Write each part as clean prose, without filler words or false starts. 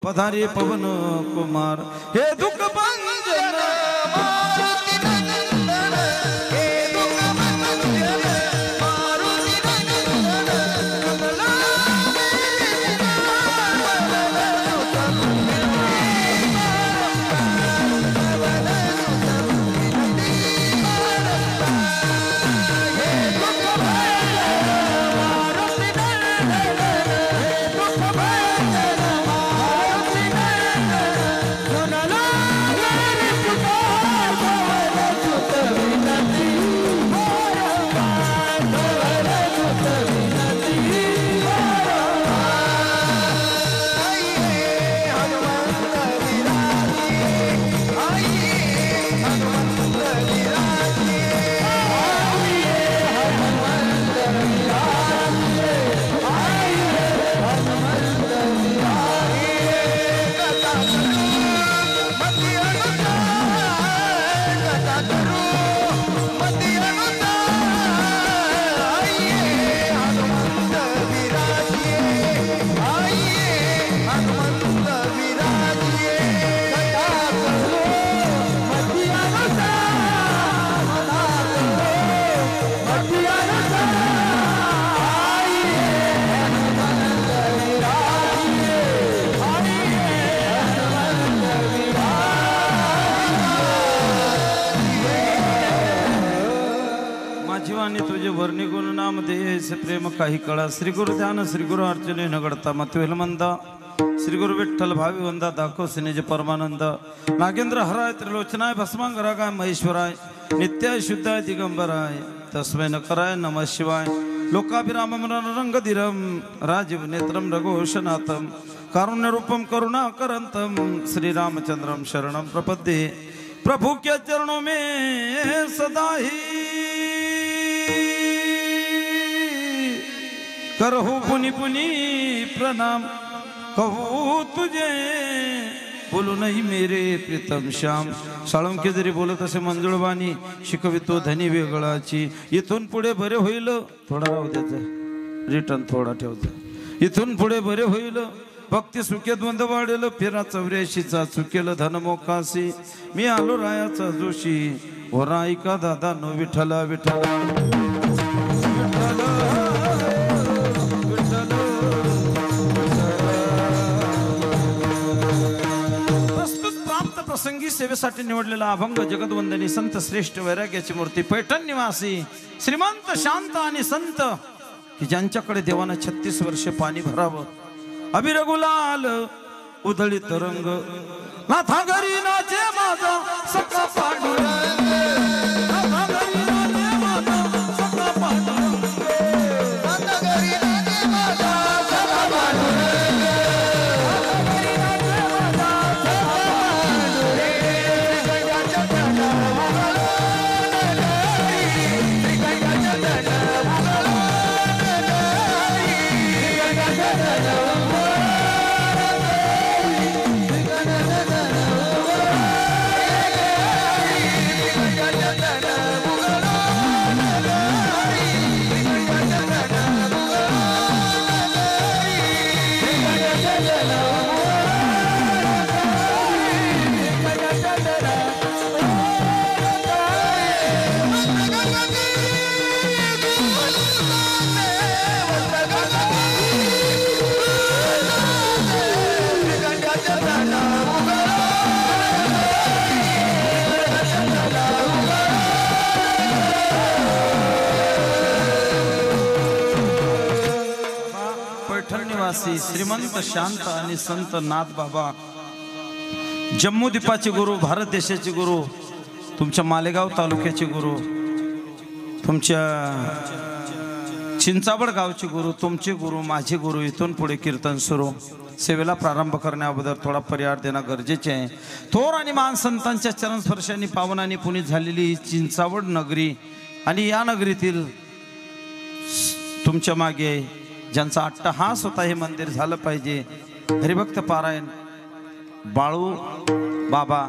पधारे पवन कुमार हे दुख भंजन मारुति नंदन हे दुख भंजन मारुति नंदन कमला तुझे वर्णी गुण नाम दे से प्रेम काही कळा श्री गुरु ध्यान श्री गुरु अर्चने न घडता मतवेल मंदा श्री गुरु विठ्ठल भावी वंदा दाखव सिनेज परमानंद नागेंद्र हराय त्रिलोचनाय भस्मांगरागाय महेश्वराय नित्याय शुद्धाय दिगंबराय तस्मै न कराय नमः शिवाय लोकाभिराम रंगधीरम राजीव नेत्रम रघुशनाथम कारुण्य रूपम करुणाकरंतम श्री रामचंद्रम शरणम प्रपद्ये प्रभु के चरणों में सदा ही करहु पुनि पुनि प्रणाम कहू तुझे बोलू नहीं मेरे प्रीतम श्याम साळुंके जरी बोलत असे मंजुळवाणी शिकवितो धनी वेगळाची इथून पुढे बरे होईल थोडा राहू द्यायचा रिटर्न थोडा ठेवचा इथून पुढे बरे होईल भक्ती सुखे द्वंद्व वाढेल फिरा 84चा चुकेल धन मोकासी मी आलो रायाचा जोशी होरा ऐका दादा नो विठ्ठला विठ्ठला प्रसंगी सेवेसाठी निवडलेला अभंग जगदवंदनी संत श्रेष्ठ वैराग्याची मूर्ती पैठण निवासी श्रीमंत शांत आणि संत की ज्यांच्याकडे देवानं 36 वर्ष पाणी भरावं अभिरघुलाल उधळी तरंग नाथा घरी नाचे माझा सखा पांडुरंग नाथा घरी नाचे माझा सखा पांडुरंग नाथा घरी नाचे माझा सखा पांडुरंग श्रीमंत शांत आणि संत नाथ बाबा जम्मूद्वीपाचे गुरु भारत देशाचे गुरु तुमच्या मालेगाव तालुक्याचे गुरु तुमच्या चिंचावड गावचे गुरु तुमचे गुरु माझे गुरु इथून पुढे कीर्तन सुरू सेवेला प्रारंभ करण्याअगोदर थोडा परिहार देणं गरजेचे आहे थोर आणि महान संतांच्या चरण स्पर्शाने पावनाने पुनीत झालेली चिंचावड नगरी आणि या नगरीतील तुमच्या मागे ज्यांचा अट्टहास होता हे मंदिर झालं पाहिजे हरिभक्त पारायण बाळू बाबा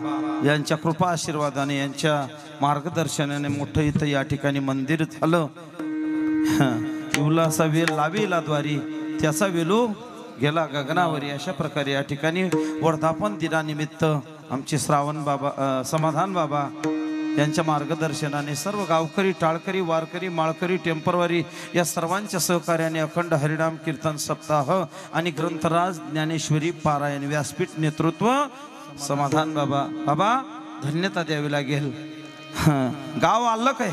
यांच्या कृपा आशीर्वादाने यांच्या मार्गदर्शनाने मोठं इथं या ठिकाणी मंदिर झालं. उल्हासा वेल लावेला द्वारी त्याचा वेलो गेला गगनावरी. अशा प्रकारे या ठिकाणी वर्धापन दिनानिमित्त आमचे श्रावण बाबा समाधान बाबा यांच्या मार्गदर्शनाने सर्व गावकरी, टाळकरी, वारकरी, माळकरी, टेम्परवारी या सर्वांच्या सहकार्याने अखंड हरिनाम कीर्तन सप्ताह आणि ग्रंथराज ज्ञानेश्वरी पारायण व्यासपीठ नेतृत्व समाधान बाबा. बाबा धन्यता द्यावी लागेल. गाव आलं काय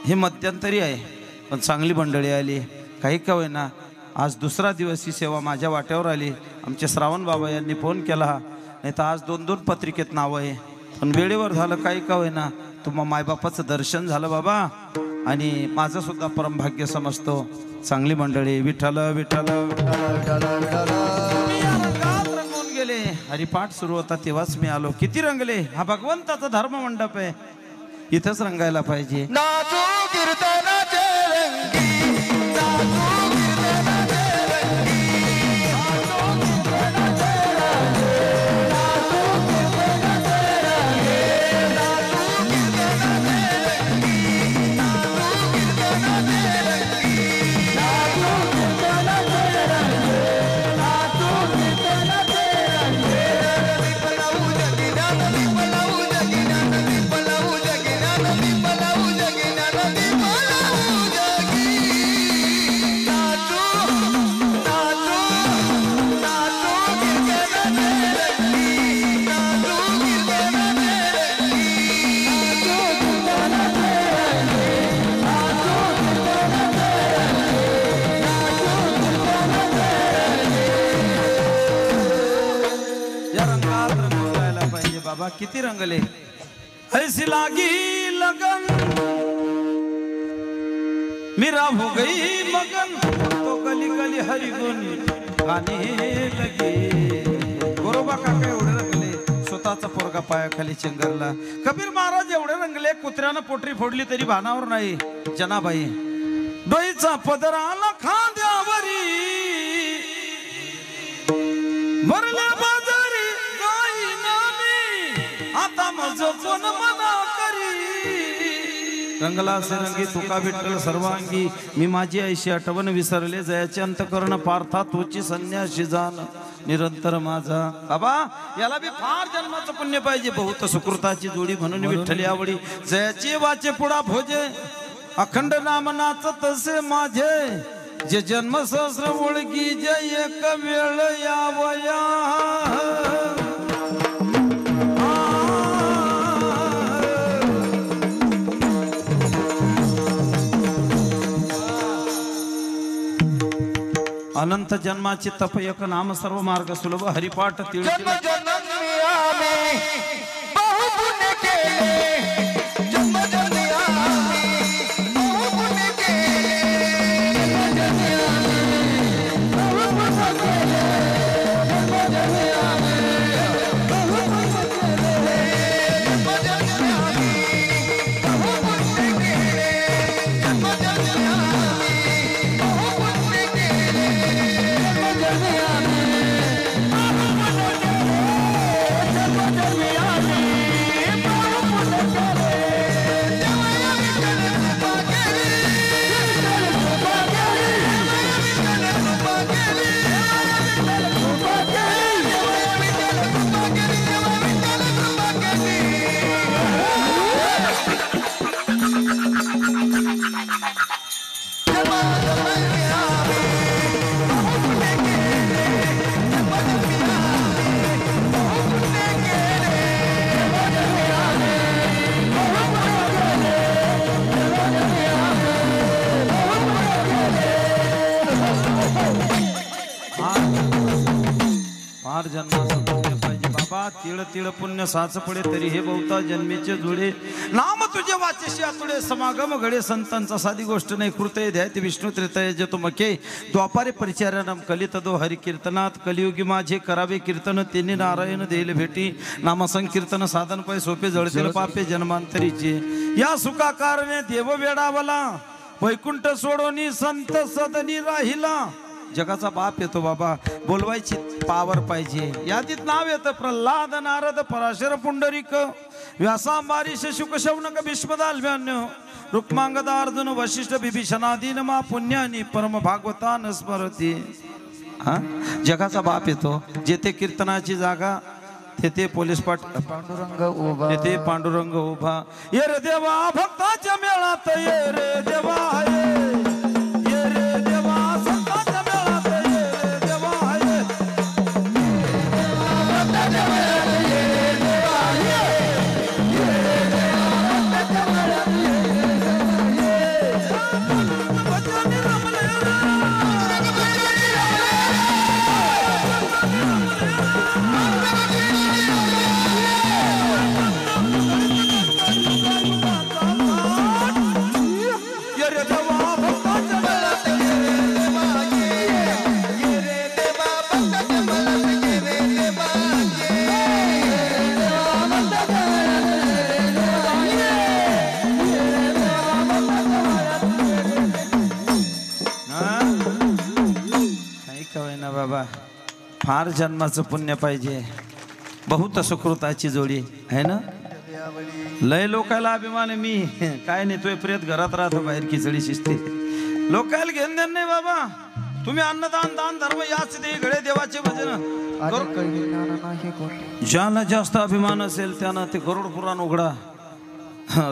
हे मध्यंतरी आहे, पण चांगली मंडळी आली. काही का होईना आज दुसरा दिवस ही सेवा माझ्या वाट्यावर आली. आमचे श्रावण बाबा यांनी फोन केला, नाही तर आज 2-2 पत्रिकेत नावं आहे, पण वेळेवर झालं. काही का होईना तुम्हा मायबापाचं दर्शन झालं बाबा, आणि माझं सुद्धा परमभाग्य समजतो. चांगली मंडळी. विठ्ठल विठ्ठल रंगून गेले. हरिपाठ सुरू होता तेव्हाच मी आलो. किती रंगले. हा भगवंताचा धर्म मंडप आहे, इथंच रंगायला पाहिजे. किती रंगले. ऐसी लागी लगन मेरा हो गई मगन, तो गली गली हरी गुण गाणे लगे. बरोबर काका एवढे रंगले, स्वतःचा पोरगा पायाखाली चेंगरला. कबीर महाराज एवढे रंगले, कुत्र्यानं पोटरी फोडली तरी भानावर नाही. जनाबाई डोईचा पदर आला खांद्यावरी, भरल्या बाजारी गाई नामी, आता मज कोण मना करी. रंगला रंगी तुका विठ्ठल सर्वांगी, मी माझी ऐशी आठवण विसरले जयाचे अंतकरण पार्था तुची संन्याशी जाण निरंतर माझा. बाबा याला बी फार जन्माचं पुण्य पाहिजे. बहुत सुकृताची जोडी म्हणून विठ्ठली आवडी, जयाची वाचे पुढा भोजे, अखंड नाम नाचत तसे माझे. जे जन्म सहस्र ओळखी जे एक वेळ यावया. अनंत जन्माची तप एक नाम सर्व मार्ग सुलभ हरिपाठ तिळ तिळ तिळ पुण्य साच पडे तरी हे बहुता जन्मीचे जुळे. नाम तुझे वाचेशी आतुडे समागम घडे संतांचा साधी गोष्ट नाही. कृतय ध्याय विष्णू त्रेतय जे तुमके द्वापारे परिचारणम कलित दो हरि कीर्तनात कलियुगी माझे करावे कीर्तन त्यांनी नारायण देईल भेटी. नाम संकीर्तन साधन पाय सोपे जळतील पापे जन्मांतरीचे. या सुखा कारणे देव वेडावला वैकुंठ सोडोनी संत सदनी राहिला. जगाचा बाप येतो बाबा, बोलवायची पावर पाहिजे. यादीत नाव येतं प्रल्हाद नारद पराशर पुंडरीक व्यासांबारीश शुक शौनक भीष्मदाल्व्यान्य रुक्मांगदा अर्जुन वशिष्ठ बिभीषणादीन मा पुण्यानी परम भागवतान स्मरती. हा जगाचा बाप येतो. जेथे कीर्तनाची जागा तेथे पोलीस पांडुरंग उभा, तेथे पांडुरंग उभा. ये रे देवा भक्ताच्या मेळात ये रे देवा, ये रे देवा संतांच्या मेळात ये रे देवा, भक्ताच्या मेळात ये रे देवा, ये रे देवा भक्ताच्या मेळात ये रे देवा, भजनी रमले बाबा. फार जन्माचं पुण्य पाहिजे. बहुत सुकृताची जोडी आहे ना. लय लोकायला अभिमान आहे. मी काय नाही तोय प्रेत घरात राहतो बाहेर खिचडी शिजते. लोकायला घेऊन देण नाही बाबा. तुम्ही अन्नदान दान धर्म याच दे घडे देवाचे भजन. ज्याला जास्त अभिमान असेल त्यानं ते गरुड पुराण उघडा.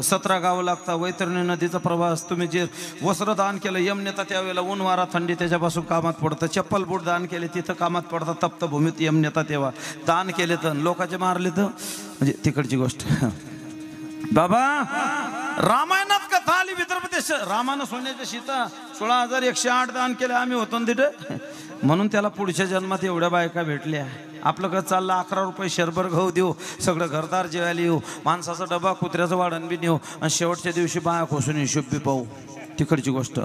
17 गावं लागतात. वैतरणी नदीचा प्रवास. तुम्ही जे वस्त्र दान केलं यमनेता त्यावेळेला ऊन वारा थंडी त्याच्यापासून कामात पडतं. चप्पल बूट दान केले तिथं कामात पडतात. तप्त भूमीत यमनेता तेव्हा दान केले तर लोकांचे मारले तर म्हणजे तिकडची गोष्ट. बाबा रामायणात कथा आली विदर्भ देश. रामानं सोन्याच्या सीता 16,108 दान केले. आम्ही होतो ना तिथे. म्हणून त्याला पुढच्या जन्मात एवढ्या बायका भेटल्या. आपलं कसं चाललं 11 रुपये शरभर गहू देऊ, सगळं घरदार जेवायला येऊ, माणसाचा डबा कुत्र्याचं वाढण बी नेऊ आणि शेवटच्या दिवशी बाया खोसून हिशोब बी पाहू. तिकडची गोष्ट.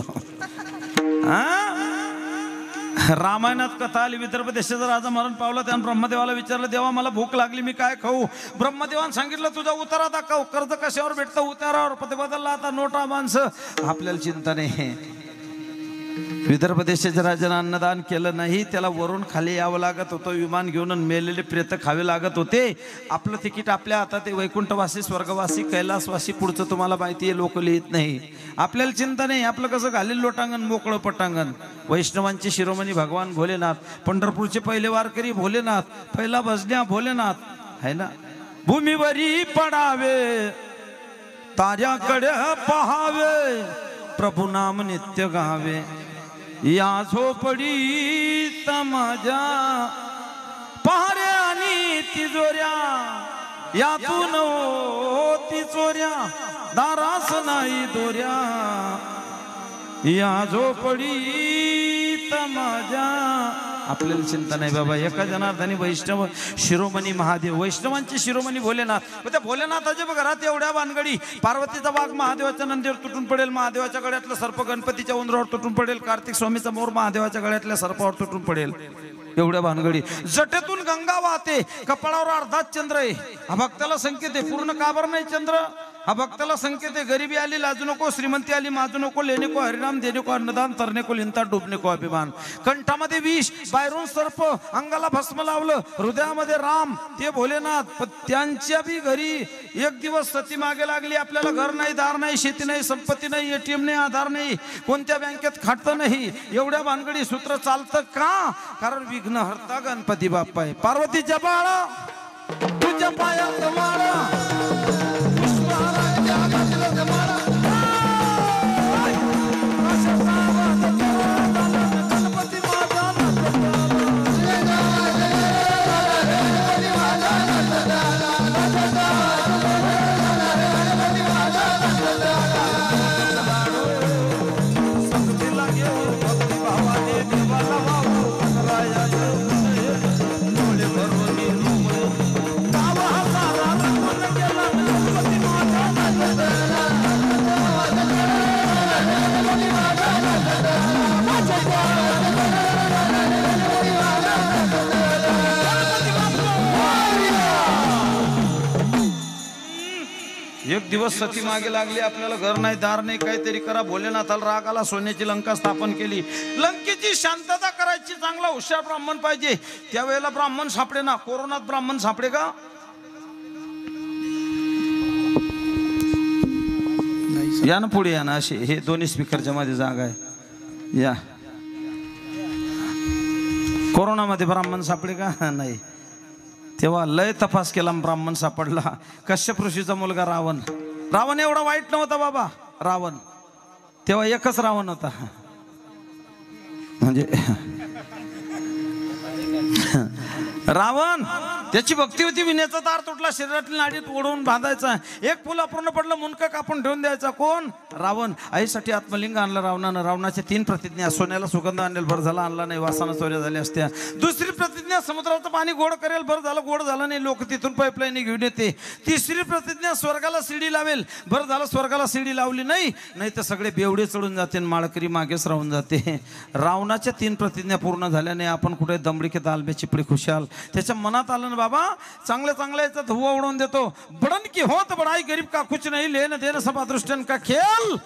रामायणात कथा आली विदर्भ देशाचा राजा मरण पावला. त्यानं ब्रह्मदेवाला विचारलं देवा मला भूक लागली मी काय खाऊ. ब्रह्मदेवानं सांगितलं तुझा उतारा दाखव. कर्ज कशावर भेटतं उतारावर. पती बदलला आता नोटा माणसं. आपल्याला चिंता नाही. विदर्भ देशाच्या राजानं अन्नदान केलं नाही. त्याला वरून खाली यावं लागत होतं. विमान घेऊन मेलेले प्रेत खावे लागत होते. आपलं तिकीट आपल्या हातात आहे. वैकुंठवासी स्वर्गवासी कैलासवासी पुढचं तुम्हाला माहिती आहे. लोक लिहित नाही. आपल्याला चिंता नाही. आपलं कसं घालील लोटांगण मोकळं पटांगण. वैष्णवांचे शिरोमणी भगवान भोलेनाथ. पंढरपूरचे पहिले वारकरी भोलेनाथ. पहिला भजन्या भोलेनाथ है ना. भूमीवरी पडावे ताऱ्याकडे पहावे प्रभू नाम नित्य गावे. या झोपडी माझ्या पहारे आणि तिजोऱ्या यातून ती चोऱ्या दारास नाही दोऱ्या. या झोपडी माझ्या. आपल्याला चिंता नाही बाबा. एका जनार्दनी वैष्णव शिरोमणी महादेव. वैष्णवांचे शिरोमणी भोलेनाथ. त्या भोलेनाथाच्या घरात एवढ्या भानगडी. पार्वतीचा वाघ महादेवाच्या नंदीवर तुटून पडेल. महादेवाच्या गळ्यातलं सर्प गणपतीच्या उंदरावर तुटून पडेल. कार्तिक स्वामीचा मोर महादेवाच्या गळ्यातल्या सर्पावर तुटून पडेल. एवढ्या भानगडी. जटेतून गंगा वाहते. कपाळावर अर्धाच चंद्र आहे. हा भक्ताला संकेत आहे. पूर्ण काबर नाही चंद्र. हा भक्ताला संकेत आहे. गरिबी आली लाजू नको. श्रीमंती आली माजू नको. लेने को हरिनाम देने को अन्नदान तरने को लिंता डुबने को अभिमान. कंठामध्ये विष बाहेरून सर्प अंगाला भस्म लावलं. हृदयामध्ये राम ते भोलेनाथ. त्यांच्या बी घरी एक दिवस सती मागे लागली. आपल्याला घर नाही दार नाही शेती नाही संपत्ती नाही ATM नाही आधार नाही कोणत्या बँकेत खातं नाही. एवढ्या भानगडी सूत्र चालतं का. कारण विघ्न हरता गणपती बाप्पा आहे. पार्वतीच्या बाळा तुझ्या पायात माळा. एक दिवस सती मागे लागली. आपल्याला घर नाही दार नाही काहीतरी करा. भोलेनाथाला राग आला. सोन्याची लंका स्थापन केली. लंकेची शांतता करायची. चांगला हुशार ब्राह्मण पाहिजे. त्यावेळेला ब्राह्मण सापडे ना. कोरोनात ब्राह्मण सापडे का. या ना पुढे या ना. असे हे दोन्ही स्पीकरच्या मध्ये जागा आहे. या कोरोनामध्ये ब्राह्मण सापडे का नाही, तेव्हा लय तपास केला, ब्राह्मण सापडला. कश्यप ऋषीचा मुलगा रावण. रावण एवढा वाईट नव्हता बाबा. रावण तेव्हा एकच रावण होता, म्हणजे रावण. त्याची भक्ती होती, विण्याचा तार तुटला, शरीरातील नाडीत ओढवून बांधायचा, एक फुल अपूर्ण पडलं मुंडकं कापून ठेवून द्यायचा. कोण? रावण. आईसाठी आत्मलिंग आणलं रावणानं. रावणाच्या 3 प्रतिज्ञा. सोन्याला सुगंध आणेल, बरं झाला आणला नाही, वासानं चोऱ्या झाल्या असत्या. दुसरी प्रतिज्ञा, समुद्राचं पाणी गोड करेल, बरं झालं गोड झालं नाही, लोक तिथून पाईपलाईन घेऊन येते. तिसरी प्रतिज्ञा, स्वर्गाला शिडी लावेल, बरं झालं स्वर्गाला शिडी लावली नाही, नाही तर सगळे बेवडे चढून जाते, माळकरी मागेच राहून जाते. रावणाच्या 3 प्रतिज्ञा पूर्ण झाल्याने आपण कुठे दमडी के दाल में चिपडी खुशाल. त्याच्या मनात आलं ना बाबा, चांगल्या चांगल्या याचा धुवा उडवून देतो. बड़न की होत बड़ाई, गरीब का कुछ नहीं, लेन देन सब अदृष्टन का खेल.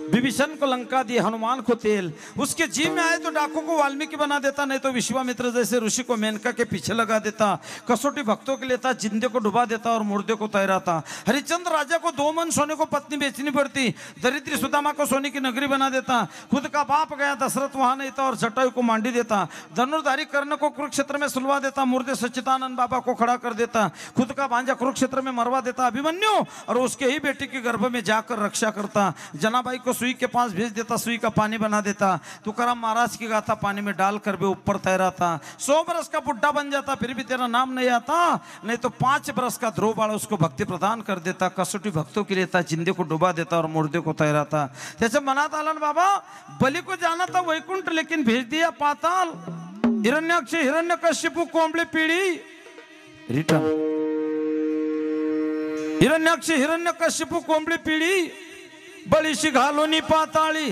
विभीषण को लंका दी, हनुमान को तेल. उसके जी में आए तो डाकू को वाल्मीकि बना देता, नहीं तो विश्वामित्र जैसे ऋषि को मेनका के पीछे लगा देता. कसौटी भक्तों के लेता, जिंदे को डुबा देता और मुर्दे को तैराता. हरिश्चंद्र राजा को 2 मन सोने को पत्नी बेचनी पड़ती, दरिद्री सुदामा को सोने की नगरी बना देता. खुद का बाप गया दशरथ वहां नहीं था और जटायु को मांडी देता. धनुर्धारी कर्ण को कुरुक्षेत्र में सुलवा देता, मुर्दे सच्चिदानंद बाबा को खड़ा कर देता. खुद का भांजा कुरुक्षेत्र में मरवा देता अभिमन्यु, और उसके ही बेटी के गर्भ में जाकर रक्षा करता. जनाबाई को सुई के पास भेज देता, सुई का पानी बना देता. तुकाराम महाराज की गाथा पानी में डालकर भी ऊपर तैराता. 100 बरस का बुढ़ा बन जाता, फिर भी तेरा नाम नहीं आता, नहीं तो 5 बरस का ध्रुव बाळ उसको भक्ति प्रदान कर देता. कसोटी भक्तों की लेता, जिंदे को डुबा देता और मुर्दे को तैराता. त्याच्या मनात आलं बाबा, बलि को जाना था वैकुंठ, लेकिन भेज दिया पाताल. हिरण्याक्ष हिरण्यकश्यपु कोंबडी पिढी रिटर्न. हिरण्याक्ष हिरण्यकश्यपु कोंबडी पिढी, बळीशी घालून पाताळी.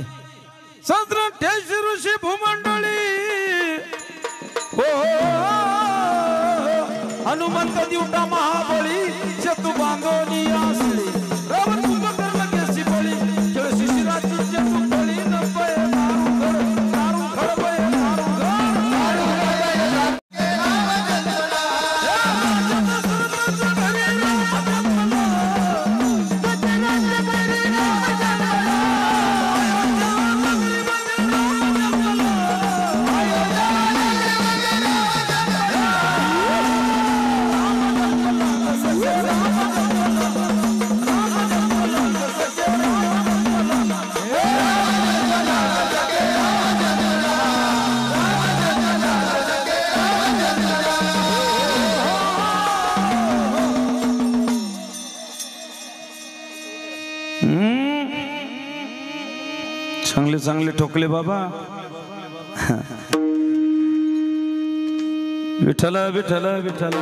संत्रठ्याशी ऋषी भूमंडळी. हो हनुमंत दिवटा महाबळी, चतु बांधोनी आसली. रावण कुंभकर्ण केसी बळी, खेळ शिशिराची चतु बळी. नपय दारू खडबय चांगले चांगले ठोकले बाबा. विठ्ठल विठ्ठल विठ्ठल.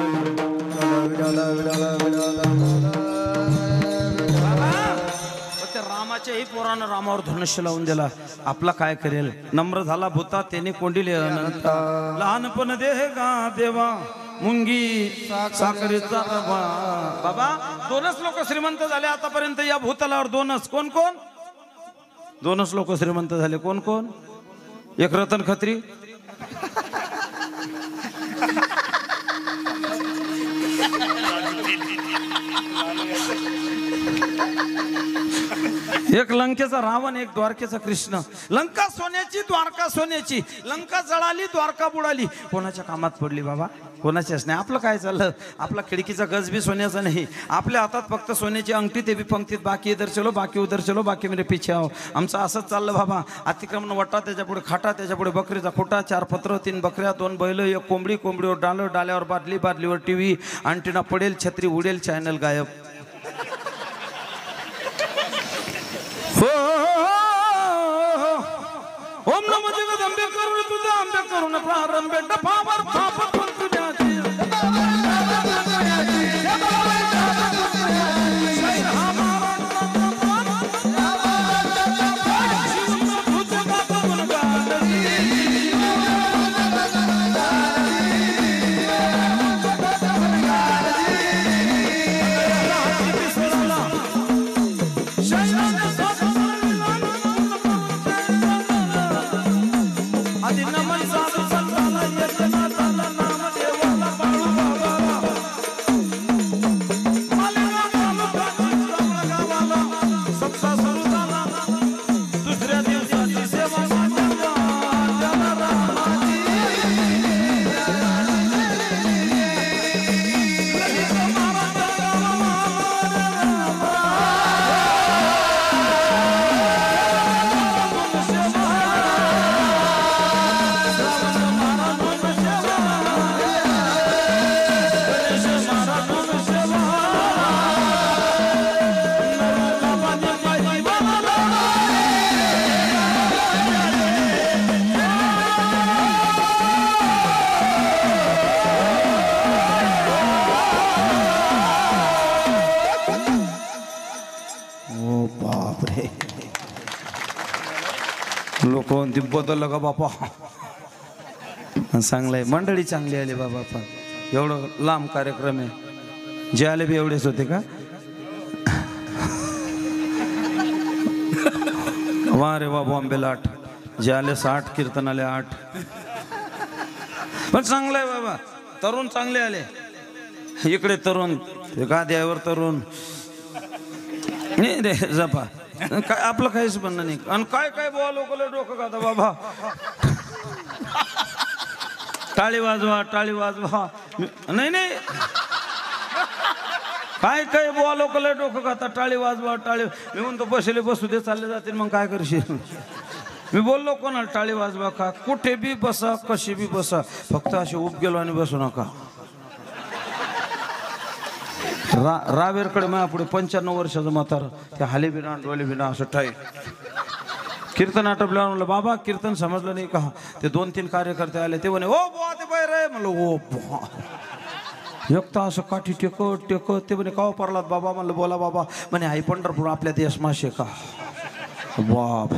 रामाच्याही पोरानं रामावर धनुष्य लावून दिला. आपला काय करेल. नम्र झाला भूता, त्याने कोंडिले अनंत. लहानपण देह गा देवा, मुंगी साखरेचा रवा. बाबा 2च लोक श्रीमंत झाले आतापर्यंत या भूतलावर. 2च. कोण कोण? 2च लोक श्रीमंत झाले. कोण कोण? एक रतन खत्री, एक लंकेचा रावण, एक द्वारकेचा कृष्ण. लंका सोन्याची, द्वारका सोन्याची. लंका जळाली, द्वारका बुडाली. कोणाच्या कामात पडली बाबा? कोणाच्याच नाही. आपलं काय चाललं? आपला खिडकीचा गज बी सोन्याचा नाही. आपल्या हातात फक्त सोन्याची अंगठी, ते बी पंक्तीत, बाकी इधर चलो, बाकी उधर चलो, बाकी मेरे पीछे आओ. आमचं असंच चाललं बाबा. अतिक्रमण वटा, त्याच्या पुढे खाटा, त्याच्या पुढे बकरीचा खोटा, 4 पत्र, 3 बकऱ्या, 2 बैल, 1 कोंबडी, कोंबडीवर डाल, डाल्यावर बादली, बादलीवर टीव्ही, अंटिना पडेल, छत्री उडेल, चॅनल गायब. ओम नमो जगदंबे करुण तुझा अंबे करुण प्रारंभ डफावर थापत तुझ्याची. आदि नमन साधु संताला यजना ताला नाम म्हणते बदललं का बापा. चांगलंय, मंडळी चांगली आली बाबा. पण एवढं लांब कार्यक्रम आहे, जे आले बी एवढेच होते का? वा रे वा, बॉम्बे 8, जे आले 60, कीर्तन आले 8. पण चांगलं आहे बाबा, तरुण चांगले आले. इकडे तरुण, गाद्यावर तरुण नाही रे जपा, काय आपलं काहीच म्हणणं नाही. आणि काय काय बोला लोक डोकं खाता बाबा. टाळी वाजवा, टाळी वाजवा. नाही नाही, काय काय बोला लोक डोकं खाता, टाळी वाजवा, टाळी. मी म्हणतो बसले बसू दे, चालले जातील, मग काय करशील. मी बोललो कोणाला टाळी वाजवा का, कुठे बी बसा, कशी बी बसा, फक्त असे उप गेलो आणि बसू नका. रावेरकडे माझ्या पुढे 95 वर्षाचं म्हातार, ते हाले बिना डोले बिना असं टाईट. कीर्तन आटपल्यावर म्हणलं बाबा कीर्तन समजलं नाही का. ते 2-3 कार्यकर्ते आले, ते म्हणे ओ बुवा ते बाहेर आहे. म्हणलं ओ बुवा. एकटा असं काठी टेकत टेकत ते म्हणे काव परलात बाबा. म्हणलं बोला बाबा. म्हणे आई पंढरपूर आपल्या देश माशे का. बाप.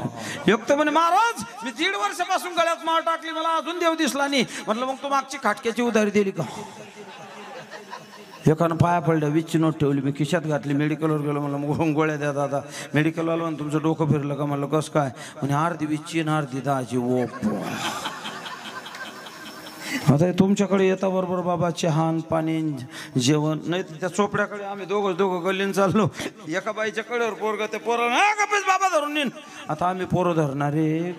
एक तर म्हणे महाराज मी 1.5 वर्षापासून गळ्यात माळ टाकली, मला अजून देव दिसला नाही. म्हटलं मग तू मागची खाटक्याची उधारी दिली का. एकानं पाया पडल्या, 20ची नोट ठेवली, मी खिशात घातली. मेडिकलवर गेलो, म्हणलं मग गोळ्या द्या दादा. मेडिकलवाला म्हणून तुमचं डोकं फिरलं का. म्हणलं कसं काय. म्हणे अर्धी 20ची आणि अर्धी 10ची. ओ आता तुमच्याकडे येता बरोबर बाबा चहान पाणी जेवण नाही. त्या चोपड्याकडे आम्ही दोघं गल्लीन चाललो. एका बाईच्या कडेवर पोरग, ते पोरं कपेच बाबा धरून नेन. आता आम्ही पोरं धरणारे.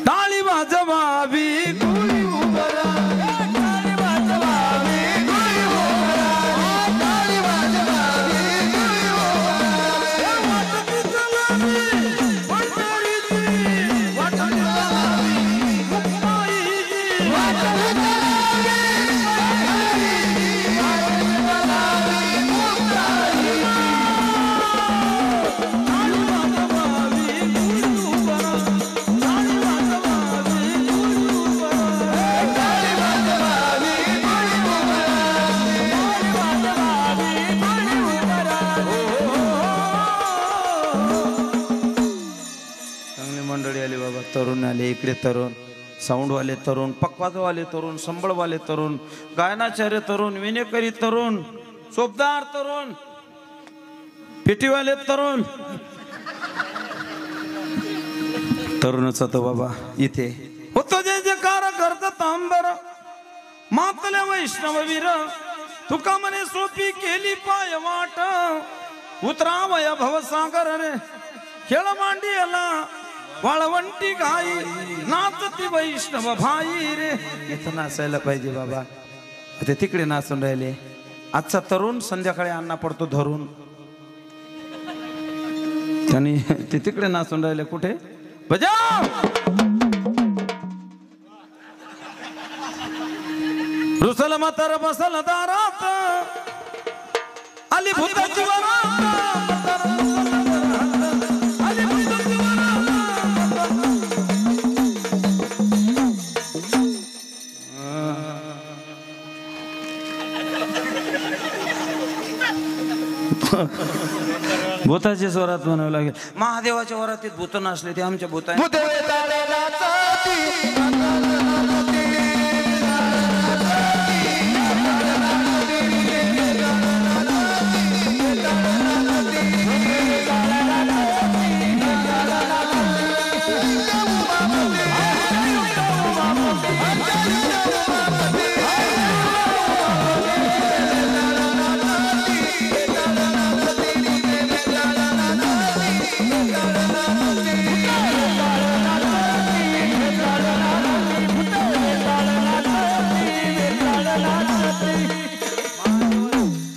टाळी वाजवावी गुळी उभरा, टाळी वाजवावी गुळी उभरा, टाळी वाजवावी गुळी उभरा. वाटती चलावी पंढरीची, वाटती चलावी मुक्ताईची, वाटती चलावी पंढरीची, वाटती चलावी मुक्ताईची. टाळी वाजवावी गुळी उभरा, टाळी वाजवावी गुळी उभरा, टाळी वाजवावी गुळी उभरा, टाळी वाजवावी गुळी उभरा. चांगली मंडळी आली बाबा. तरुण आले, इकडे तरुण, साऊंडवाले तरुण, पक्वाजवाले तरुण, संबळवाले तरुण, गायनाचार्य तरुण, विनेकरी तरुण, चोपदार तरुण, पेटीवाले तरुण. तरुणच होतो बाबा इथे. होतो जे जयकार करत तांबर, मातल्या वैष्णव वीर. तुका म्हणे सोपी केली पाय वाट, उतरावया भवसागर रे. खेळ मांडियला वाळवंटी गाई, नाचती वैष्णव भाई रे. इथं नाचायला पाहिजे बाबा. ते तिकडे नाचून राहिले. आजचा तरुण संध्याकाळी अन्ना पडतो धरून. आणि ते तिकडे नाचून राहिले. कुठे बजाव. रुसल म्हातार बसल दारात, आली भूताची वरात, आली भूताची वरात. भूताच्या स्वरात म्हणावं लागेल. महादेवाच्या वरातीत भूत नसले, ते आमच्या भूता.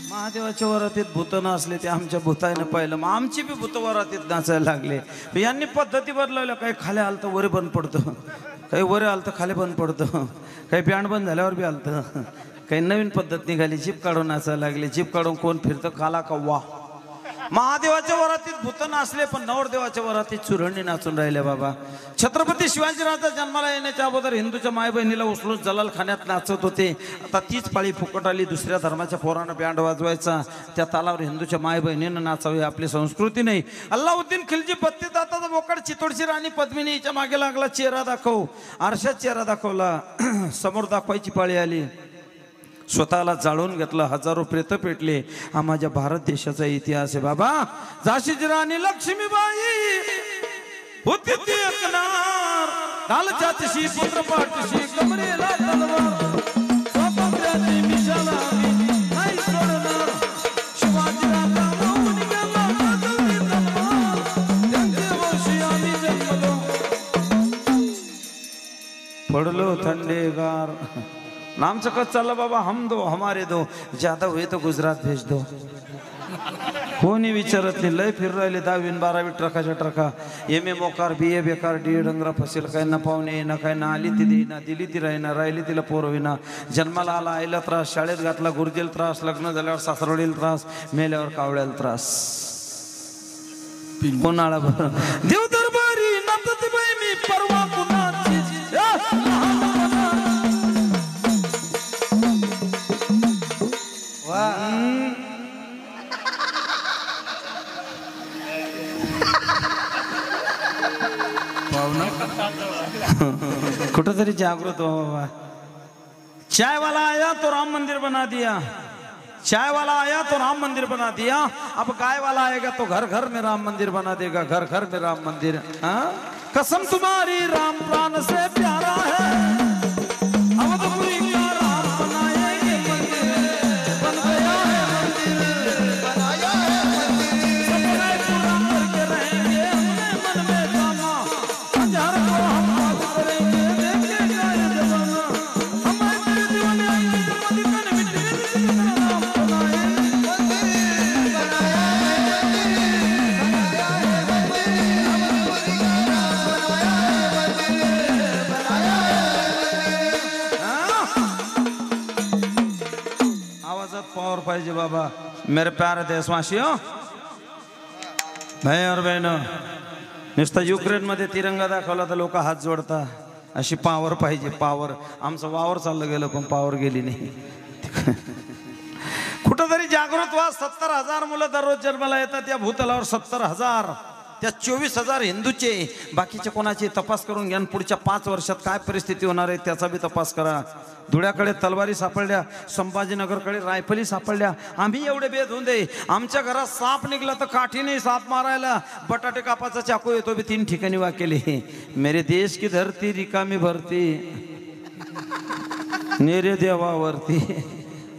महादेवाच्या वरातीत भूत नसले, ते आमच्या भूताने पाहिलं. मग आमची बी भूत वरातीत नाचायला लागले. यांनी पद्धती बदलवल्या. काही खाली आलं तर वरे बंद पडतं, काही वरे आलं तर खाली बंद पडतं, काही बँड बंद झाल्यावर बी आलं. काही नवीन पद्धत निघाली. जीप काढून नाचायला लागले. जीप काढून कोण फिरतं काला का वा. महादेवाच्या वरातीत भूत नाचले पण नवरदेवाच्या वरातीत चुरंडी नाचून राहिले बाबा. छत्रपती शिवाजीराजा जन्माला येण्याच्या अगोदर हिंदूच्या माय बहिणीला उचलून जलाल खाण्यात नाचत होते. आता तीच पाळी फुकट आली. दुसऱ्या धर्माच्या पोरानं बँड वाजवायचा. त्या तालावर हिंदूच्या माय बहिणीनं नाचावे आपली संस्कृती नाही. अल्लाउद्दीन खिलजी बत्ती दाताचा बोकड चितोडची राणी पद्मिनी हिच्या मागे लागला. चेहरा दाखव. आरशात चेहरा दाखवला. समोर दाखवायची पाळी आली. स्वतःला जाळून घेतलं. हजारो प्रेत पेटले. हा माझ्या भारत देशाचा इतिहास आहे बाबा. झाशीची राणी लक्ष्मीबाई होती ती एकनार. लालचाचशी पुत्रपाठशी कमरेला तलवार. स्वातंत्र्याची मिशाला नाही सोडणार. शिवाजी राजा होऊन गेला माझी तलवार. त्यांचे वंशी आम्ही जन्मलो. पडलो थंडेगार. नामचं कच चाललं बाबा. हम दो हमारे दो. ज्यादा हुए तो गुजरात भेज दो. कोणी विचारत नाही. लय फिर राहिले 10वी 12वी ट्रकाच्या ट्रका. एम ए मोकार BA बेकार DA डंगरा फसेल. काय ना पाहुणे ना काय ना. आली ती देईना दिली ती राहीना राहिली तिला पोरविना. जन्माला आला आईला त्रास. शाळेत घातला गुरुजीला त्रास. लग्न झाल्यावर सासरवडीला त्रास. मेल्यावर कावळ्याला त्रास. उन्हाळा भर देव दरबारी नाचत बाई मी परवा कुणाची. कुठेतरी जागृत हो बाबा. चाय वाला आया तो राम मंदिर बना दिया. चाय वाला आया तो राम मंदिर बना दिया. अब गाय वाला आएगा तो घर घर में राम मंदिर बना देगा. घर घर में राम मंदिर. हाँ कसम तुम्हारी राम प्राण से प्यारा है. अवधपुरी का राम बनाएंगे मंदिर. बन गया है मंदिर. बनाया है मंदिर. सपने पूरा करके रहेंगे अपने मन में जाना. हजार को हम बात करेंगे देखेगा ये जमाना. हमारे दीवाने आएंगे मदिकन मिट्टी में राम बनाएंगे मंदिर. बनाया है मंदिर. बनाया है मंदिर. अवधपुरी का राम बनाया है मंदिर. बनाया है. आवाजात पावर पाहिजे बाबा. मेरे प्यारे देशवासियों, भाई और बहनों, नुसता युक्रेनमध्ये तिरंगा दाखवला तर लोक हात जोडता. अशी पावर पाहिजे. पावर. आमचं वावर चाललं गेलं पण पावर गेली नाही. कुठंतरी जागृत व्हा. 70,000 मुलं दररोज जन्माला येतात या भूतलावर. 70,000. त्या 24,000 हिंदूचे. बाकीचे कोणाचे तपास करून घ्या. पुढच्या 5 वर्षात काय परिस्थिती होणार आहे त्याचा बी तपास करा. धुळ्याकडे तलवारी सापडल्या. संभाजीनगरकडे रायफली सापडल्या. आम्ही एवढे बेद होऊन दे. आमच्या घरात साप निघला तर काठीने साप मारायला. बटाटे कापाचा चाकू येतो बी 3 ठिकाणी वाकेले. मेरे देश की धरती रिकामी भरती. नेरे देवावरती.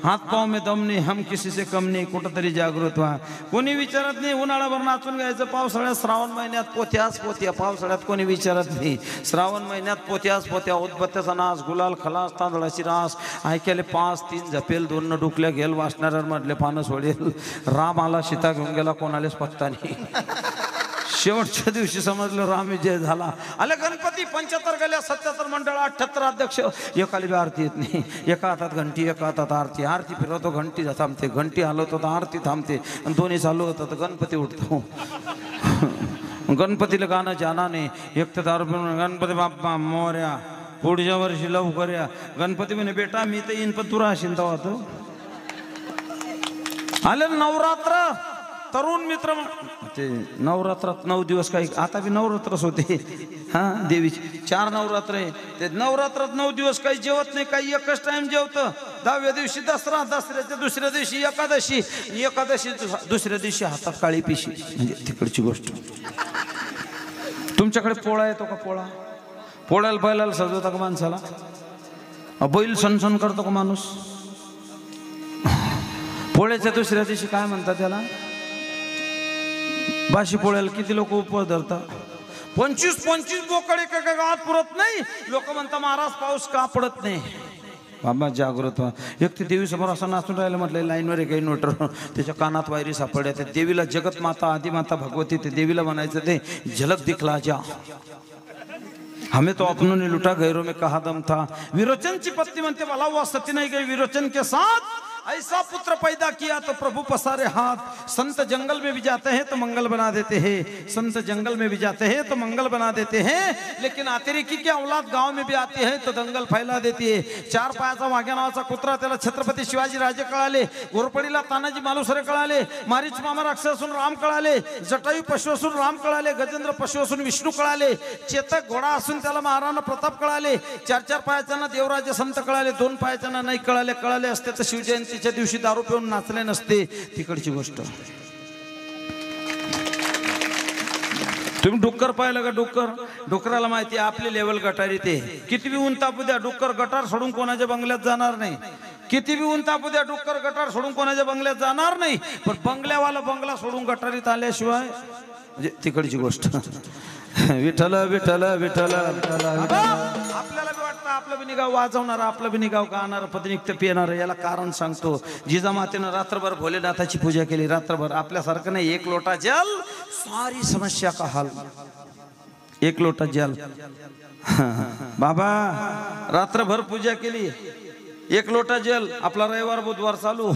हात पाव में दम नाही. हम किसी से कम नाही. कुठंतरी जागृत व्हा. कोणी विचारत नाही. उन्हाळाभर नाचून घ्यायचं. पावसाळ्यात श्रावण महिन्यात पोथ्यास पोथ्या. पावसाळ्यात कोणी विचारत नाही. श्रावण महिन्यात पोथ्यास पोथ्या. उदबत्त्याचा नाच. गुलाल खलास. तांदळाची रास. ऐकेले 5 3 झपेल. 2 डुकल्या घेल. वाचणाऱ्या मधले पानं सोडेल. राम आला सीता घेऊन गेला. कोणालाच पत्ता नाही. शेवटच्या दिवशी समजलं राम विजय झाला. आले गणपती. 75 गेल्या. 77 मंडळ. 78 अध्यक्ष. एकाला बी आरती येत नाही. एका हातात घंटी एका हातात आरती. आरती फिरवतो घंटी थांबते. घंटी हलवतो तर आरती थांबते. आणि दोन्ही चालू होतं तर गणपती उठतो. गणपतीला गाणं जाना नाही. एक तर दारू पिऊन गणपती बाप्पा मोर्या. पुढच्या वर्षी लवकर या. गणपती म्हणे बेटा मी तर येईन पण तू राहशील तेव्हा तू. आले नवरात्र. तरुण मित्र ते नवरात्रात 9 दिवस काही. आता बी नवरात्रच होते. हा देवीची 4 नवरात्र आहे. ते नवरात्रात 9 दिवस काही जेवत नाही. काही एकच टाइम जेवतं. 10व्या दिवशी दसरा. दसऱ्याच्या दुसऱ्या दिवशी एकादशी. एकादशी दुसऱ्या दिवशी हातात काळी पिशी. म्हणजे तिकडची गोष्ट. तुमच्याकडे पोळा येतो का? पोळा. पोळ्याला बैलाला सजवता का माणसाला? बैल सनसन करतो का माणूस? पोळ्याच्या दुसऱ्या दिवशी काय म्हणतात त्याला? बाशी पोळ्याला किती लोक उपवास धरतात? 25 बोकड एका गावात पुरत नाही. लोक म्हणतात महाराज पाऊस का पडत नाही. बाबा जागृत व्हा. एक ते देवी समोर असं नाचून राहिलं म्हटलं. लाईनवर एक इन्व्हर्टर. त्याच्या कानात वायरी सापडल्या. त्या देवीला जगत माता आदिमाता भगवती. ते देवीला म्हणायचं ते झलक दिखला जा. हमें तो अपनों ने लुटा गैरों में कहा दम था. विरोचन ची पत्नी म्हणते मला वो सती नहीं गई विरोचन के साथ. ऐसा पुत्र पैदा किया तो प्रभु पसारे हाथ। संत जंगल में भी जाते हैं तो मंगल बना देते हैं, संत जंगल में भी जाते हैं तो मंगल बना देते हैं, लेकिन अतिरेकी की औलाद गांव में भी आती है तो दंगल फैला देती है। चार पायाचा वाघ्या नावाचा कुत्रा, त्याला छत्रपती शिवाजी राजे कळाले, घोरपडीला तानाजी मालुसरे कळाले, मारीच मामा राक्षस असून राम कळाले, जटायू पशु असून राम कळाले, गजेंद्र पशु असून विष्णू कळाले, चेतक घोडा असून त्याला महाराणा प्रताप कळाले, चार चार पायाच्यांना देवराजे संत कळाले, दोन पायाच्यांना नाही कळाले, कळाले असते तर शिवजयंतीच्या दिवशी दारू पिऊन नाचले नसते, तिकडची गोष्ट। तुम्ही डुक्कर पाहिलं का? डुकराला माहिती आपली लेवल गटारी ते किती बी ऊन तापू द्या, डुक्कर गटार सोडून कोणाच्या बंगल्यात जाणार नाही। किती बी ऊन तापू द्या, डुक्कर गटार सोडून कोणाच्या बंगल्यात जाणार नाही, पण बंगल्यावाला बंगला सोडून गटारीत आल्याशिवाय म्हणजे तिकडची गोष्ट। विठ्ठल विठ्ठल विठ्ठल आपल्याला बी वाटतं आपलं बी निगाव वाजवणार, आपलं बी निगाव गाणार, पदनिक्त पिणार। याला कारण सांगतो, जिजामातेनं रात्रभर भोलेनाथाची पूजा केली, रात्रभर। आपल्यासारखं नाही, एक लोटा जल सारी समस्या का हल, एक लोटा जल। बाबा रात्रभर पूजा केली, एक लोटा जल, आपला रविवार बुधवार चालू,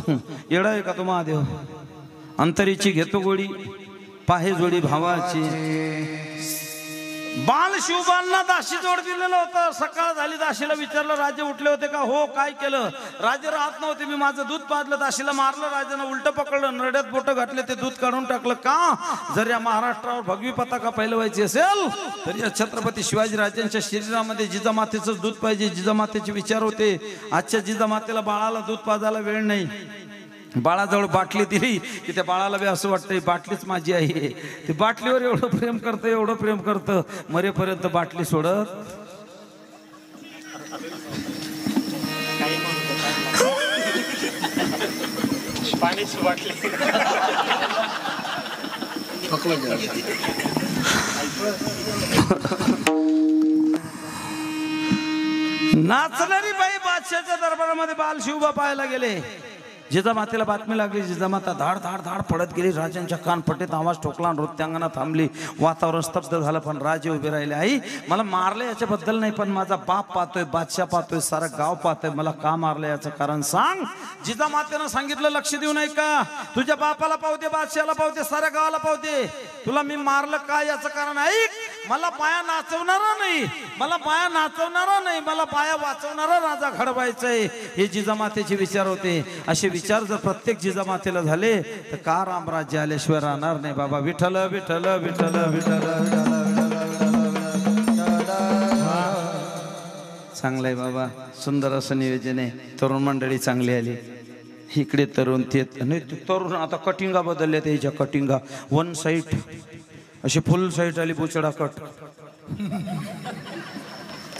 येडा आहे का तो महादेव? अंतरीची घेतो गोडी, पाहे जोडी भावाची। बाल शिवबांना दाशी जोड दिलेलं होतं, सकाळ झाली, दाशीला विचारलं राजे उठले होते का? हो, काय केलं? राजे राहत नव्हते, मी माझं दूध पाजलं, दाशीला मारलं, राजानं उलट पकडलं, नरड्यात बोटं घातले, ते दूध काढून टाकलं। का? जर या महाराष्ट्रावर भगवी पताका फैलवायची असेल तर या छत्रपती शिवाजी राजांच्या शरीरामध्ये जिजामातेचं दूध पाहिजे, जिजामातेचे विचार होते। आजच्या जिजामातेला बाळाला दूध पाजायला वेळ नाही, बाळाजवळ बाटली दिली की त्या बाळाला बी असं वाटतंय बाटलीच माझी आहे। ते बाटलीवर एवढं प्रेम करतं, एवढं प्रेम करतं, मरेपर्यंत बाटली सोडत पाणीच बाटली। नाचणारी बाई बादशाच्या दरबारामध्ये बाल शिवबा पाहायला गेले। जिजामातेला बातमी लागली, जिजामाता धाड धाड धाड पडत गेली, राजांच्या कानपट्टीत आवाज ठोकला, नृत्यांगना थांबली, वातावरण स्तब्ध झालं, पण राजे उभे राहिले। आई मला मारलं याच्याबद्दल नाही, पण माझा बाप पाहतोय, बादशाह पाहतोय, सारं गाव पाहतोय, मला का मारलं याचं कारण सांग। जिजामातेनं सांगितलं, लक्ष देऊ नाही का? तुझ्या बापाला पावते, बादशाहला पावते, साऱ्या गावाला पावते, तुला मी मारलं का याचं कारण ऐक। मला पाया नाचवणारा नाही, मला पाया नाचवणारा नाही, मला पाया वाचवणारा राजा घडवायचंय, हे जिजामातेचे विचार होते। असे विचार जर प्रत्येक जिजामातेला झाले तर का रामराज्य आल्याशिवाय राहणार नाही। बाबा विठ्ठल विठ्ठल विठ्ठल विठ्ठल चांगलंय बाबा, सुंदर असं नियोजन आहे। तरुण मंडळी चांगली आली, इकडे तरुण ते नाही, तरुण आता कटिंगा बदलल्या, त्याच्या कटिंगा वन साईड अशी फुल साईड आली, बुचडा कट,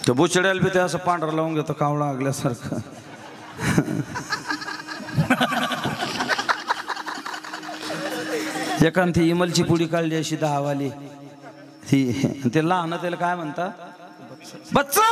तर बुचड्याला बी ते असं पांढरा लावून घेतो कावळा आगल्यासारखं। एखादी इमलची पुडी काढली अशी 10 वाली, ती ते लहान त्याला काय म्हणतात? बच्चा।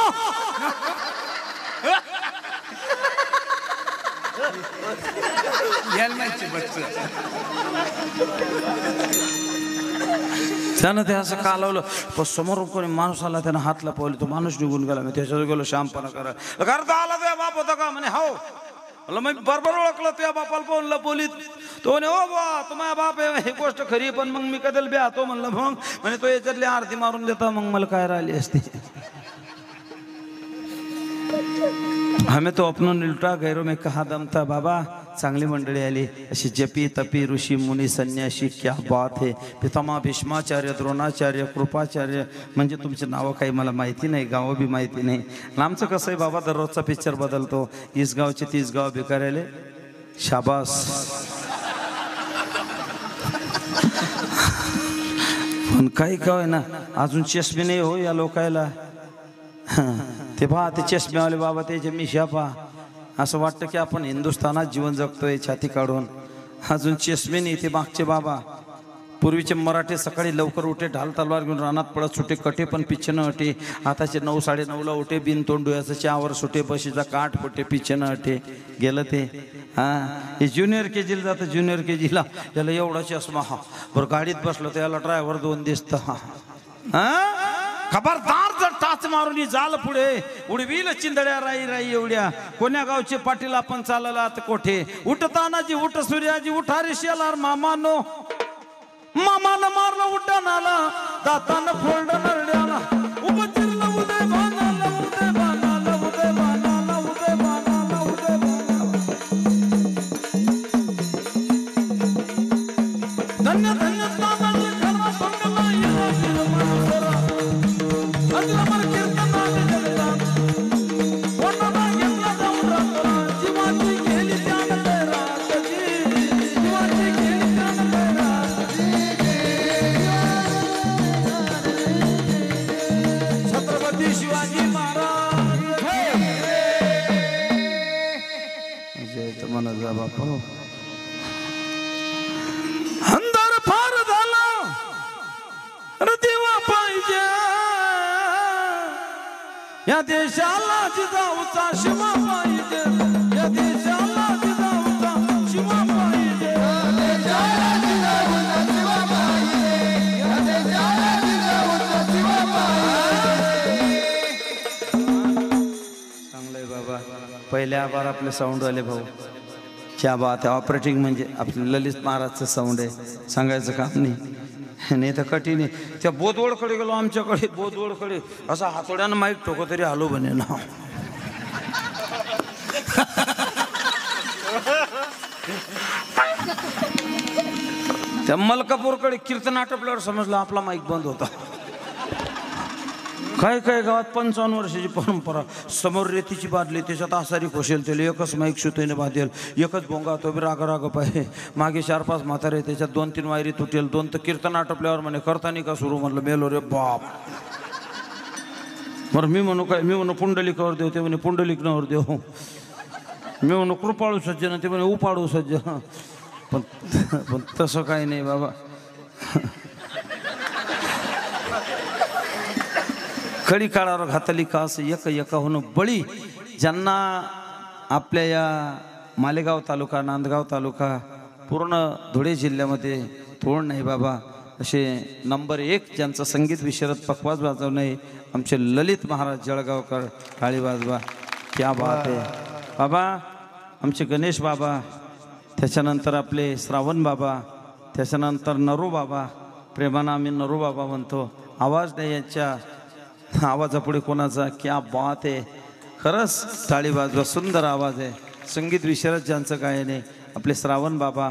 त्यानं ते असं कालवलं, पण समोरून कोणी माणूस आला, त्यानं हात लपवले, तो माणूस निघून गेला। मी त्याच्यावर गेलो, शामपणा करा, करता आला तुझ्या बाप होता का? म्हणे हो। मी बरोबर ओळखलं, तुझ्या बापाला पाहून लपवलीत? तो म्हणे हो बा, तो माझा बाप आहे, ही गोष्ट खरी, पण मग मी कदल बी तो म्हणलं, मग म्हणे तो याच्यातली आरती मारून देता, मग मला काय राहिली असते। हमें तो अपनों ने लुटा, गैरों में कहा दम था। बाबा चांगली मंडळी आली, अशी जपी तपी ऋषी मुनी संन्यासी, क्या बात है। पितामह भीष्माचार्य, द्रोणाचार्य, कृपाचार्य, म्हणजे तुमचे नावं काही मला माहिती नाही, गावं बी माहिती नाही। आमचं कसं आहे बाबा, दररोजचा पिक्चर बदलतो, 20 गावचे 30 गाव भिकाऱ्याले, शाबास। पण काही काय ना, अजून चष्मे नाही हो या लोकायला। ते पहा, ते चष्मेवाले बाबा, त्याचे मिशा पहा, असं वाटतं की आपण हिंदुस्थानात जीवन जगतोय छाती काढून। अजून चष्मे नाही ते मागचे बाबा। पूर्वीचे मराठे सकाळी लवकर उठे, ढाल तलवार घेऊन रानात पळत सुटे, कटे पण पिच्छनं अटे। आताचे 9 साडेनऊला उठे, बिन तोंड डोळ्याचं चहावर सुटे, बशीचा काठ फुटे, पिच्छनं अटे, गेलं ते। हे ज्युनियर केजीला जातं, ज्युनियर केजीला याला एवढा चष्मा, हा बरं गाडीत बसलो तर याला ड्रायव्हर 2 दिसतं। खबरदार जर टाच हाच मारून जाल पुढे उडवील चिंदड्या राई राई एवढ्या कोण्या गावचे पाटील आपण चालला कोठे उठतानाजी उठ सूर्याजी उठा रे शेलार मामानो मामानं मारलं उड्डाणाला दातानं फोल्ड नरड्याला उपचिरलं उदय बाणाला उदय बाणाला उदय बाणाला उदय बाणाला उदय बाणाला धन्य धन्य नानाचे खरा बंगला येला तिरमणसरा अजरामर कीर्तनाने जगतात कोणाला घेतला जाऊन रात्रा जीवाची गेली जाण रातची जीवाची गेली जाण छत्रपती शिवाजी महाराज जय तुम्हाला जा बापा अंधार फार झाला अरे देवा पाहिजे या देशाला जिजाऊचा शिवा पाहिजे या देशाला जिजाऊचा शिवा पाहिजे या देशाला जिजाऊचा शिवा पाहिजे या देशाला जिजाऊचा शिवा पाहिजे चांगलंय बाबा पहिल्या बार आपले साऊंड आले भाऊ क्या बात आहे ऑपरेटिंग म्हणजे आपलं ललित महाराजचं साऊंड आहे सांगायचं काम नाही तर कठीण आहे त्या बोधवडकडे गेलो आमच्याकडे बोधवडकडे असा हातोड्यानं माईक ठोको तरी आलो बने ना त्या मलकापूरकडे कीर्तन आटपल्यावर समजलं आपला माईक बंद होता काय काय गावात 55 वर्षाची परंपरा समोर रेतीची बादली त्याच्यात आसारी खोशेल त्याला एकच माईक सुतईने बांधेल एकच भोंगा तो बी राग राग पाहिजे मागे 4-5 म्हातारे त्याच्यात 2-3 वायरी तुटेल 2 तर कीर्तन आटपल्यावर म्हणे करतानी का सुरू म्हणलं मेलो रे बाप बरं मी म्हणू पुंडलिकावर देव ते म्हणे पुंडलिकनावर देव मी म्हणू कृपाळू सज्जन ते म्हणे उपाडू सज्जन पण तसं काही नाही बाबा खडी काळावर घातली कास एक एकाहून बळी ज्यांना आपल्या या मालेगाव तालुका नांदगाव तालुका पूर्ण धुळे जिल्ह्यामध्ये तोड नाही बाबा असे नंबर 1 ज्यांचं संगीत विशारद पखवाज वाजवणे आमचे ललित महाराज जळगावकर टाळी वाजवा क्या बात आहे बाबा आमचे गणेश बाबा त्याच्यानंतर आपले श्रावण बाबा त्याच्यानंतर नरू बाबा प्रेमानं आम्ही नरू बाबा म्हणतो आवाज नाही यांच्या आवाजापुढे कोणाचा क्या बात आहे खरंच टाळी वाजवा सुंदर आवाज आहे संगीत विशारद ज्यांचं काय नाही आपले श्रावण बाबा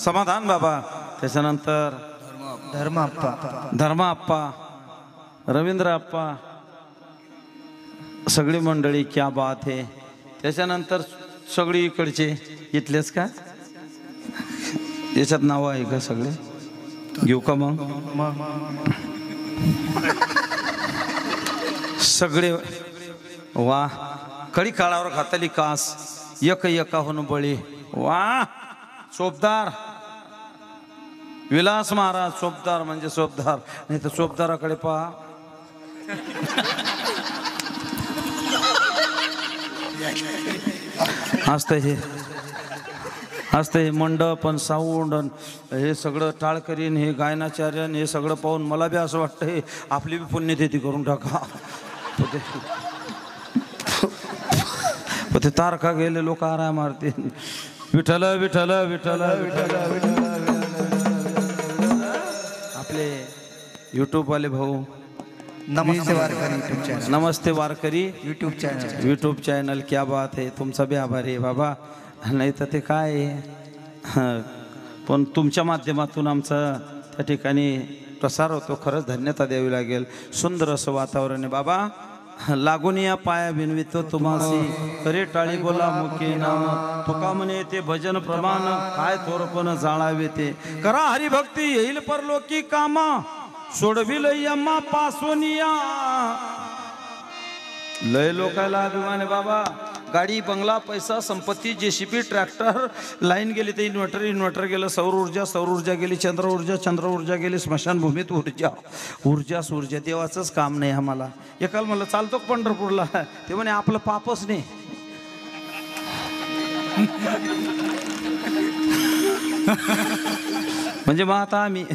समाधान बाबा त्याच्यानंतर धर्मा आप्पा रवींद्र आप्पा सगळी मंडळी क्या बात आहे त्याच्यानंतर सगळी इकडचे इथलेच का याच्यात नावं आहे का सगळे घेऊ का मग सगळे वा कडी काळावर घातली कास एक एकाहून बळी वा चोपदार विलास महाराज चोपदार म्हणजे चोपदार नाही तर चोपदाराकडे पहा असतं हे मंडप आणि साऊंड हे सगळं टाळकरीन हे गायनाचार्यन हे सगळं पाहून मला बी असं वाटतं हे आपली बी पुण्यतिथी करून टाका ते तारखा गेले लोक आराम मारतील विठ्ठल विठ्ठल विठ्ठल विठ्ठल आपले यूट्यूब वाले भाऊ नमस्ते वारकरी यूट्यूब चॅनल क्या बात आहे तुमचा बी आभारी आहे बाबा नाही तर ते काय आहे पण तुमच्या माध्यमातून आमचा त्या ठिकाणी प्रसार होतो खरंच धन्यता द्यावी लागेल सुंदर असं वातावरण आहे बाबा लागून या पाया बिनवितो तुम्हासी करे टाळी बोला मुके नाम तुका म्हणे ते भजन प्रमाण काय थोरपण जाळावे ते करा हरिभक्ती येईल परलोकी कामा सोडविल यम्मा पासोनिया लय लोकायला अभिमान आहे बाबा गाडी बंगला पैसा संपत्ती जेसीबी ट्रॅक्टर लाईन गेली ते इन्व्हर्टर गेलं सौर ऊर्जा गेली चंद्र ऊर्जा गेली स्मशानभूमीत ऊर्जा देवाचंच काम नाही आम्हाला एकाल मला चालतो पंढरपूरला ते म्हणे आपलं पापच नाही म्हणजे मग आता आम्ही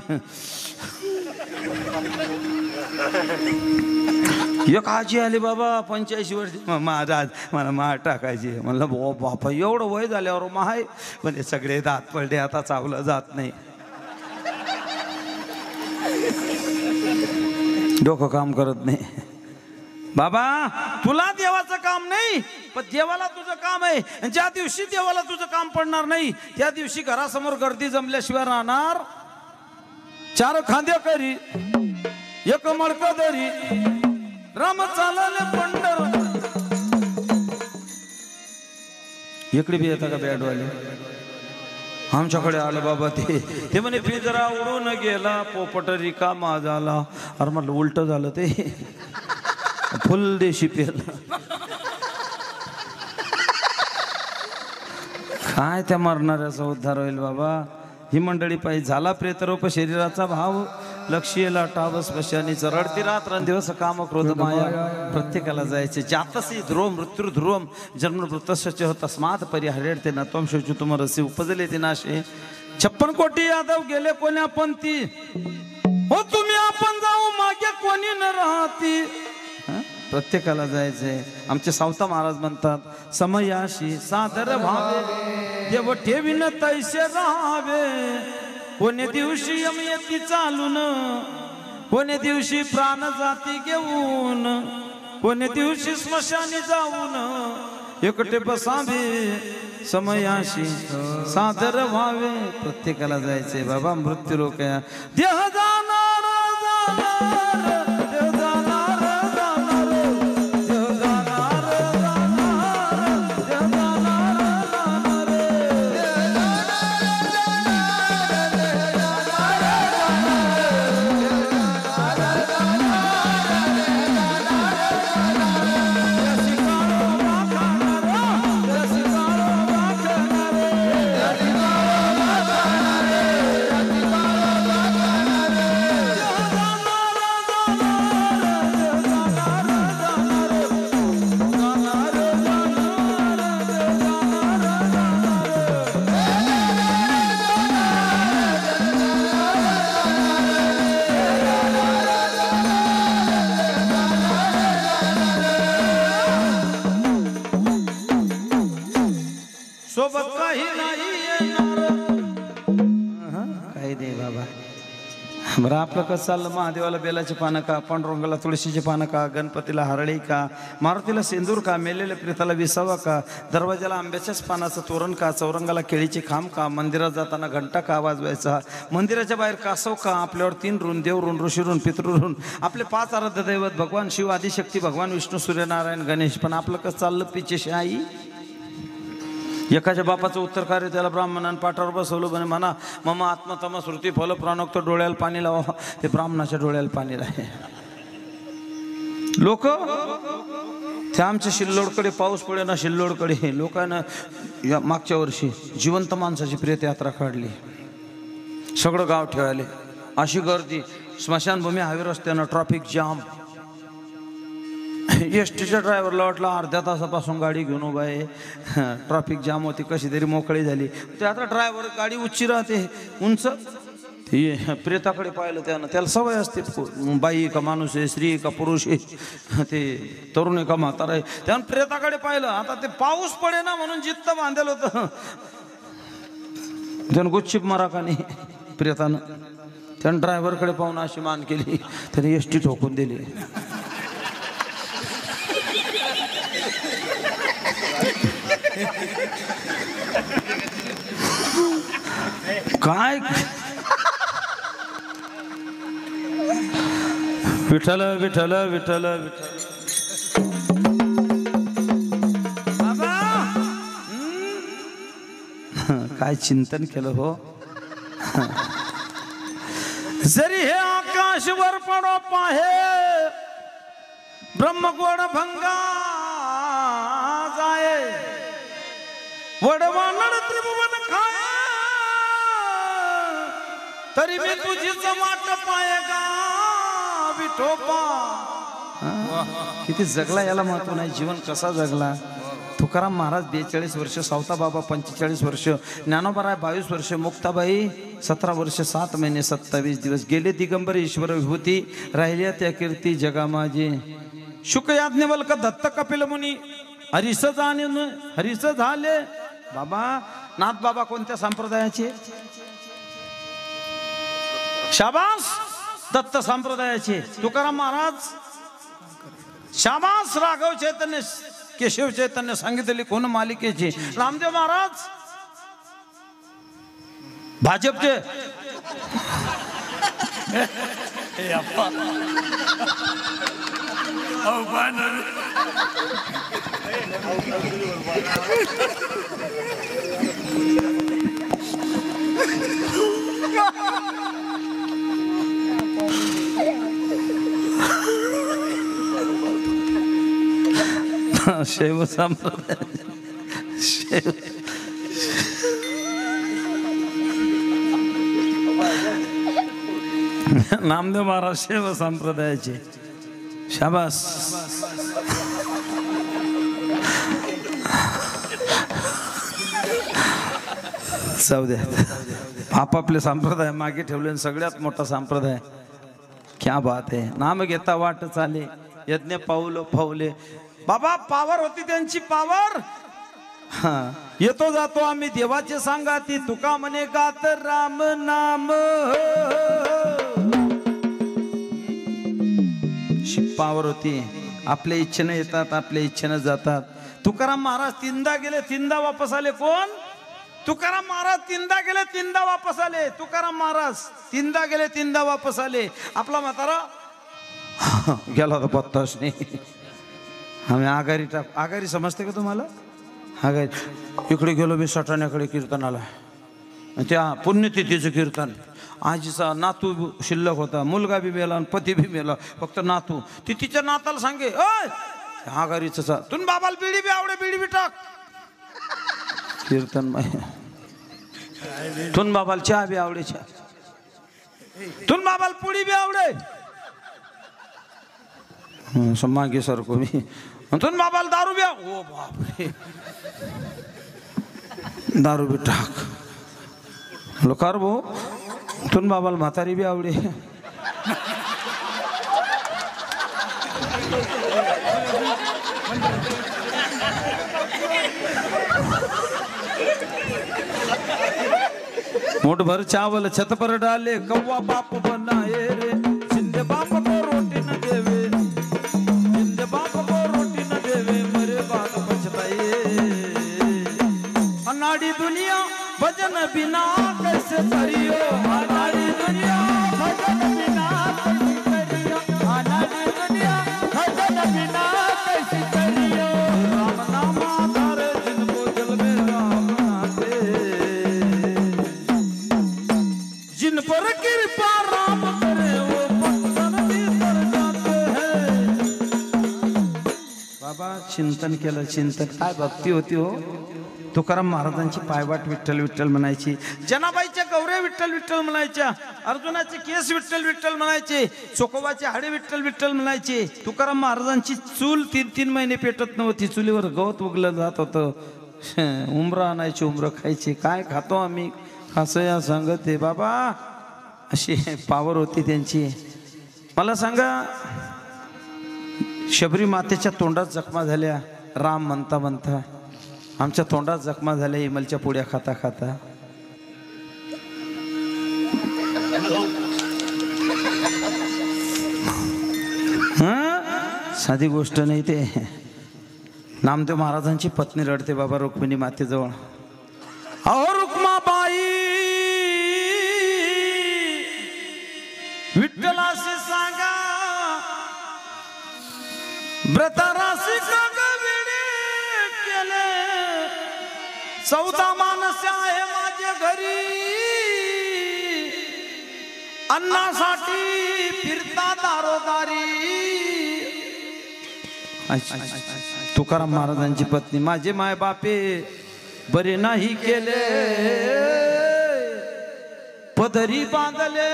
एक आजी आली बाबा 85 वर्ष महाराज मला माळ टाकायची. म्हणलं बो बापा एवढं वय झाल्यावर माय म्हणजे सगळे दात पडले आता चावलं जात नाही. डोकं काम करत नाही. बाबा तुला देवाचं काम नाही पण देवाला तुझं काम आहे. ज्या दिवशी देवाला तुझं काम पडणार नाही त्या दिवशी घरासमोर गर्दी जमल्याशिवाय राहणार. 4 खांद्या करी 1 मडकं दरी राम चालले पंढर. इकडे बी येता का बॅडवाले? आमच्याकडे आलं बाबा ते म्हणे पिंजरा उडून गेला पोपट रिकामा झाला. अरे म्हटलं उलट झालं ते फुल देशी पेरलं. काय त्या मरणाऱ्याचा उद्धार होईल बाबा. ही मंडळी पाहिजे झाला प्रेतरूप शरीराचा भाव लक्ष्यला टावस पश्यानी रडती रात्र दिवस काम क्रोध माया. प्रत्येकाला जायचे. जातसी ध्रुवम मृत्यू ध्रुवम जन्मवृत्तस्य तस्मात परिहरेते न त्वं शोचितुम रसी उपजले ते नाशे. 56 कोटी यादव गेले कोण्या पंथी हो तुम्ही आपण जाऊ मागे कोणी न राहती. प्रत्येकाला जायचंय. आमचे सावता महाराज म्हणतात समयाशी सादर भावे देव ठेवीन तैसे राहावे. कोणे दिवशी यमयती चालून कोणे दिवशी प्राण जाती घेऊन कोणे दिवशी स्मशानी जाऊन एकटे बसावे समयाशी सादर व्हावे. प्रत्येकाला जायचंय बाबा. मृत्यू लोक देह जाणार जाणार देह जाणार जाणार देह जाणार जाणार देह जाणार सोबत काही नाही येणार. काही नाही बाबा. बरं आपलं कसं चाललं? महादेवाला बेलाची पानं का पांडुरंगाला तुळशीची पानं का गणपतीला हरळी का मारुतीला सिंदूर का मेलेल्या प्रेताला विसावा का दरवाजाला आंब्याच्याच पानाचं तोरण का चौरंगाला केळीचे खांब का मंदिरात जाताना घंटा का वाजवायचा मंदिराच्या बाहेर कासव का आपल्यावर 3 ऋण देव ऋण ऋषी ऋण पितृ ऋण आपले 5 आराध्य दैवत भगवान शिव आदिशक्ती भगवान विष्णू सूर्यनारायण गणेश. पण आपलं कसं चाललं पिचेशी आई. एकाच्या बापाचं उत्तर कार्य त्याला ब्राह्मणानं पाठावर बसवलं म्हणे म्हणा मम आत्मतम श्रुती फल प्राणोक्त डोळ्याला पाणी लावा. ते ब्राह्मणाच्या डोळ्याला पाणी राहे. लोक त्या आमच्या शिल्लोडकडे पाऊस पडे ना शिल्लोडकडे लोकांना मागच्या वर्षी जिवंत माणसाची प्रेतयात्रा काढली. सगळं गाव ठेवायले. अशी गर्दी स्मशानभूमी हवे रस्त्यानं ट्रॅफिक जाम. एसटीच्या ड्रायव्हरला वाटलं अर्ध्या तासापासून गाडी घेऊन उभा आहे. ट्रॅफिक जाम होती कशी तरी मोकळी झाली. ते आता ड्रायव्हर गाडी उच्ची राहते उंच. ते प्रेताकडे पाहिलं त्यानं. त्याला सवय असते बाई का माणूस आहे स्त्री का पुरुष आहे ते तरुण आहे का म्हातारा आहे. त्यानं प्रेताकडे पाहिलं. आता ते पाऊस पडे ना म्हणून जित्त बांधलं होतं. त्यानं गुच्छिप मारा का नाही प्रेतानं. त्यानं ड्रायव्हरकडे पाहून अशी मान केली. त्याने एसटी ठोकून दिली. काय विठ्ठल विठ्ठल विठ्ठल विठ्ठल. बाबा काय चिंतन केलं हो. जरी हे आकाशवर पडो पाहे ब्रह्मगोड भंगा जाये वडवानड त्रिभुवन खाय तरी मी तुझीच वाट पायगा विठोबा. किती जगला याला महत्व नाही. जीवन कसा जगला. तुकाराम महाराज 42 वर्ष, सावता बाबा 45 वर्ष, ज्ञानोबाराय 22 वर्ष, मुक्ताबाई 17 वर्ष 7 महिने 27 दिवस गेले. दिगंबर ईश्वर विभूती राहिल्या त्या कीर्ती जगा माझे. शुक याज्ञवल्क दत्त कपिल मुनी हरिस जाणे हरिस झाले. बाबा नाथ बाबा कोणत्या संप्रदायाचे? शाबास दत्त संप्रदायाचे. तुकाराम महाराज शाबास राघव चैतन्य केशव चैतन्य सांगितलेली कोण मालिकेचे. रामदेव महाराज भाजपचे. शैव संप्रदाय नामदेव महाराज शैव संप्रदायाचे. शाबास. जाऊ द्या आपापले संप्रदाय मागे ठेवले. सगळ्यात मोठा संप्रदाय क्या बात आहे. नाम घेता वाट चाले यज्ञ पाऊल फावले. बाबा पावर होती त्यांची पावर. येतो जातो आम्ही देवाचे सांगाती. तुका म्हणे गात राम नाम. पावर होती. आपल्या इच्छेने येतात आपल्या इच्छेने जातात. तुकाराम महाराज 3दा गेले 3दा वापस आले. कोण? तुकाराम महाराज 3दा गेले 3दा वापस आले. तुकाराम महाराज 3दा गेले 3दा वापस आले. आपला म्हातारा गेला होता पत्ताच नाही. आम्ही आघारी आघारी समजते का तुम्हाला? आघारी इकडे गेलो मी सटाण्याकडे कीर्तनाला. त्या पुण्यतिथीचं कीर्तन. आजीचा नातू शिल्लक होता. मुलगा बी मेला आणि पती बी मेला. फक्त नातू. ती तिच्या नाताला सांगे आघारीच तुम्ही बाबाला बिडी बी आवडे बिडी बी टाक. कीर्तन तुन बाबाला चहा बी आवडे चहा. तुन बाबाला पुडी बी आवडे. मागे सारखो मी. तुन बाबाला दारू बी ओ बापरे दारू बी टाक. लोकार भाऊ तुन बाबाला म्हातारी बी आवडे. मुठ भर चावल छत पर डाले. कौवा बाप बनाए रे जिंदे बाप को रोटी न देवे. जिंदे बाप को रोटी न देवे मरे बात पछताए. अनाड़ी दुनिया भजन बिना कैसे करियो. अनाड़ी दुनिया भजन बिना कैसे करियो. अनाड़ी दुनिया भजन बिना कैसे करियो. राम नाम आधार जिनको जल में राम नाते. जिन पर कृपा राम करे वो बंधन भीतर जाते हैं. बाबा चिंतन केलं. चिंतन काय भक्ती होती हो. तुकाराम महाराजांची पायवाट विठ्ठल विठ्ठल म्हणायची. जनाबाईच्या गौऱ्या विठ्ठल विठ्ठल म्हणायच्या. अर्जुनाचे केस विठ्ठल विठ्ठल म्हणायचे. चोकोबाचे हाडे विठ्ठल विठ्ठल म्हणायचे. तुकाराम महाराजांची चूल 3-3 महिने पेटत नव्हती. चुलीवर गवत उगलं जात होतं. उमरा आणायची उमरं खायचे. काय खातो आम्ही असं या सांगत आहे बाबा. अशी पावर होती त्यांची. मला सांगा शबरी मातेच्या तोंडात जखमा झाल्या. राम म्हणता म्हणता आमच्या तोंडात जखमा झाल्या इमलच्या पुड्या खाता खाता. साधी गोष्ट नाही ते. नामदेव महाराजांची पत्नी रडते बाबा रुक्मिणी मातेजवळ. अहो रुक्माबाई विठ्ठलाशी सांगा व्रतराशी केले. 14 माणसे आहे माझ्या घरी. अन्नासाठी फिरता दारोदारी. तुकाराम महाराजांची पत्नी माझे माय बापे बरे नाही केले. पदरी बांधले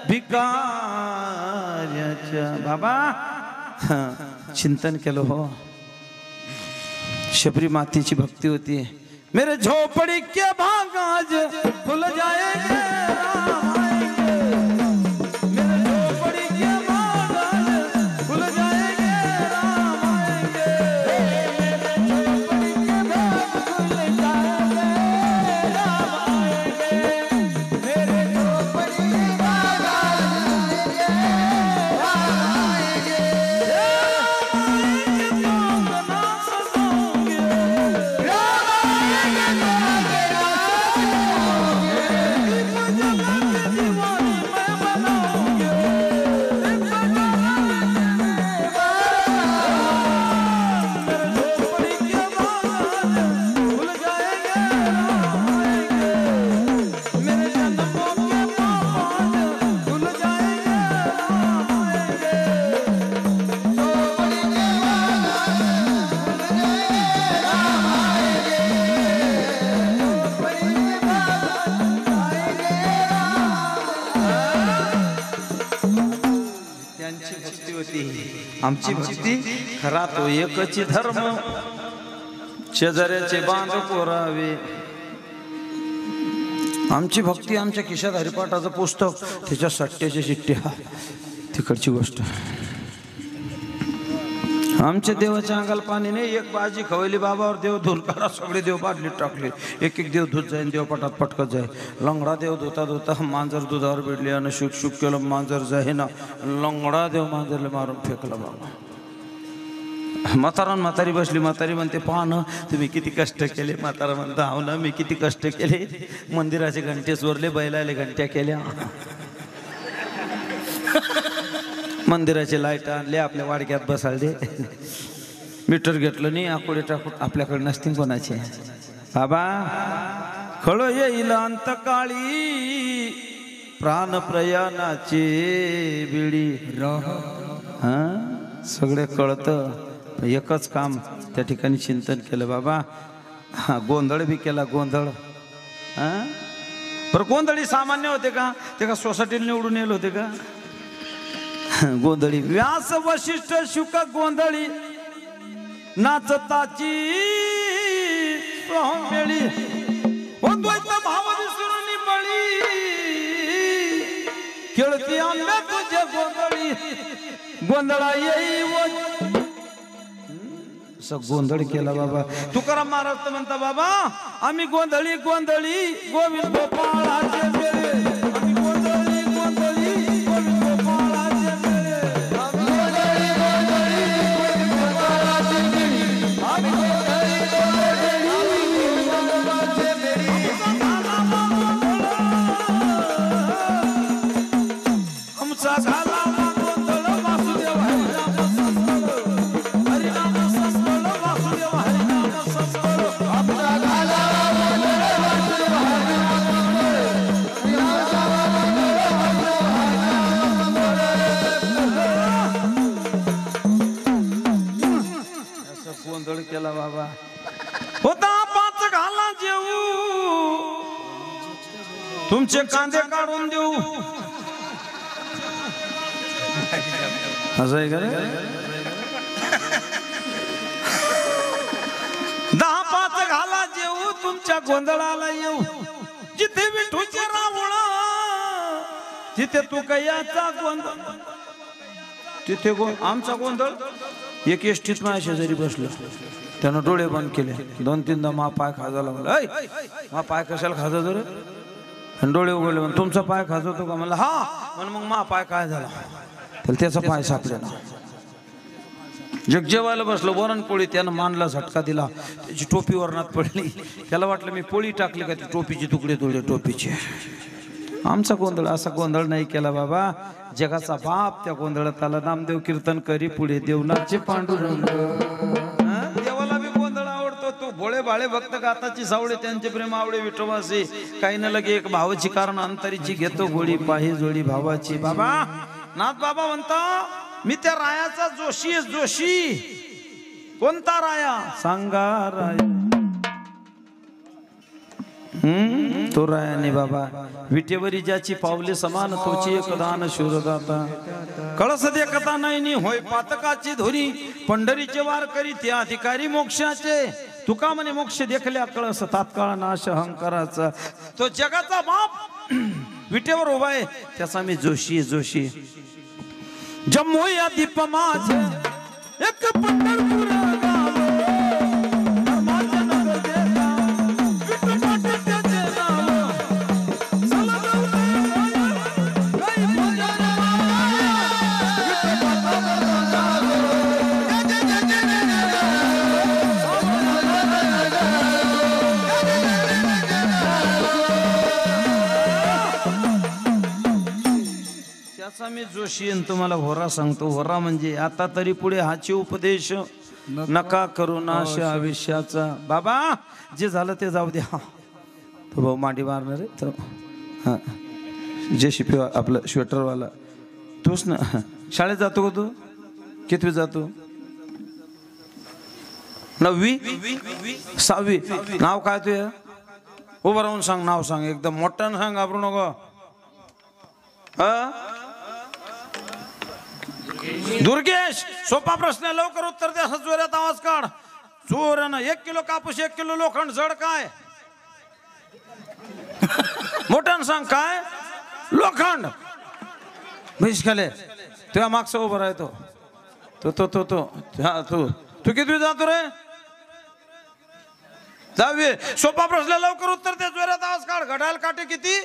भिकाऱ्याच्या. बाबा चिंतन केलं हो. शबरी मातेची भक्ती होती. मेरे झोपड़ी के भाग आज खुल जाएंगे राम आएंगे. मेरे झोपड़ी के भाग आज खुल जाएंगे राम आएंगे. मेरे झोपड़ी के भाग खुल जाएंगे राम आएंगे. मेरे झोपड़ी के भाग आज राम आएंगे. आमची भक्ती खरा तो एकच धर्म शेजाऱ्याचे बांध कोरावे. आमची भक्ती आमच्या खिशात हरिपाठाचं पुस्तक त्याच्या सट्ट्याच्या शिट्ट्या तिकडची गोष्ट. आमच्या देवाच्या अंगाला पाणी नाही. एक बाजी खवली बाबावर देव धुल करा सगळे देव बादलीत टाकले. एक एक देव धुत जाईन देवपाठात पटकत जाय. लंगडा देव धुता धुता मांजर दुधावर भिडली आणि शुक शुक केलं मांजर जाय ना. लंगडा देव मांजरला मारून फेकला बाबा. म्हातारा म्हातारी बसली. म्हातारी म्हणते पहा ना तुम्ही किती कष्ट केले. म्हातारा म्हणता हो ना मी किती कष्ट केले. मंदिराचे घंटे चोरले बैलाले घंट्या केल्या. मंदिराचे लाईट आणले आपल्या वाडक्यात बसायले. मीटर घेतलं नाही आकुडे टाकून आपल्याकडे नसतील कोणाचे. बाबा खळ येईल अंतकाळी प्राण प्रयाणाचे बिडी. हा सगळे कळतं. एकच काम त्या ठिकाणी चिंतन केलं बाबा. हा गोंधळ बी केला गोंधळ. हा बरं गोंधळी सामान्य होते का ते का सोसायटीला निवडून येल होते का. गोंधळी व्यास वशिष्ठ शुक गोंधळी नाचताची मेळी. भाव विसरून बळी खेळती आंब्या तुझे गोंधळी. गोंधळा येई गोंधळ केला बाबा. तुकाराम महाराज म्हणता बाबा आम्ही गोंधळी गोंधळी गोविंद गोपाळाचे मेळे. आम्ही गोंधळी गोंधळी गोविंद गोपाळाचे मेळे. गोंधळी गोंधळी गोविंद गोपाळाचे मेळे. आम्ही गोंधळी गोंधळी गोविंद गोपाळाचे मेळे. आमचा झाला गोंधळ वासुदेव हरिनाम सस्वळ. हरिनाम सस्वळ वासुदेव हरिनाम सस्वळ. आमचा झाला गोंधळ वासुदेव हरिनाम सस्वळ. गोंधळ केला बाबा. होता पाच घाला जेऊ तुमचे कांदे काढून देऊ. असं आहे का रे. 10-5 घाला जेऊ तुमच्या गोंधळाला येऊ. जिथे विठूचे रावण तिथे तू कयाचा गोंधळ. तिथे आमचा गोंधळ. एक एसटीत माझ्या शेजारी बसलो. त्यानं डोळे बंद केले. 2-3दा मा पाय खाजायला म्हणलं मा पाय कशाला खाजवतो रे. डोळे उघडले म्हणून तुमचा पाय खाजवतो का म्हणलं हा. म्हणून मग मा पाय काय झाला तर त्याचा पाय सापडेना. जग जेवायला बसलो वरण पोळी. त्यानं मानला झटका दिला. त्याची टोपी वरणात पडली. त्याला वाटलं मी पोळी टाकली का ती टोपीची तुकडे तोडले टोपीचे. आमचा गोंधळ असा गोंधळ नाही केला बाबा. जगाचा बाप त्या गोंधळात आला. नामदेव कीर्तन करी पुढे देवनाचे पांडुरंग. देवाला बी गोंधळ आवडतो. तो भोळे भाळे भक्त गाताची सावळे त्यांचे प्रेम आवडे विठोबासे. काही न लगे एक भावाची कारण अंतरीची घेतो गोळी पाही जोडी भावाची. बाबा नाथ बाबा म्हणता मी त्या रायाचा जोशी आहे. जोशी कोणता राया सांगा राया. तो रायाने बाबा विटेवरी ज्याची पावले समान तोची एकदान शूरदाता. कळस देखता नाही होय पातकाची धुरी. पंढरीचे वार करी ते अधिकारी मोक्षाचे. तुका म्हणे मोक्ष देखल्या कळस तात्काळ नाश अहंकाराचा. तो जगाचा बाप विटेवर उभा आहे त्याचा मी जोशी जोशी. जम्मू या दीप माझे एक पंढरपूर गाव धर्माचे नगर देता विठ्ठल त्याचे नाव. त्याचा मी जोशी तुम्हाला होरा सांगतो. होरा म्हणजे आता तरी पुढे हाची उपदेश नका करू नाश आयुष्याचा. बाबा जे झालं ते जाऊ द्या. तो भाऊ मांडी मारणार आहे तर हां जे शिपी आपलं स्वेटरवाला तूच ना. शाळेत जातो का तू? कितवी जातो? 9वी 6वी. नाव काय तुझं? उभं राहून सांग. नाव सांग एकदम मोठ्यानं सांग. घाबरू नको. दुर्गेश सोपा प्रश्न लवकर उत्तर दे. असं जोरात आवाज काढ. जोरानं. 1 किलो कापूस 1 किलो लोखंड जड काय? मोठ्यानं सांग. काय? लोखंड. म्हैस खाले तुझ्या मागचा उभा राहतो तो तो तो तो हा तू किती जातो रे? 10वी. सोपा प्रश्न लवकर उत्तर दे. जोरात आवाज काढ. घड्याळ काटे किती?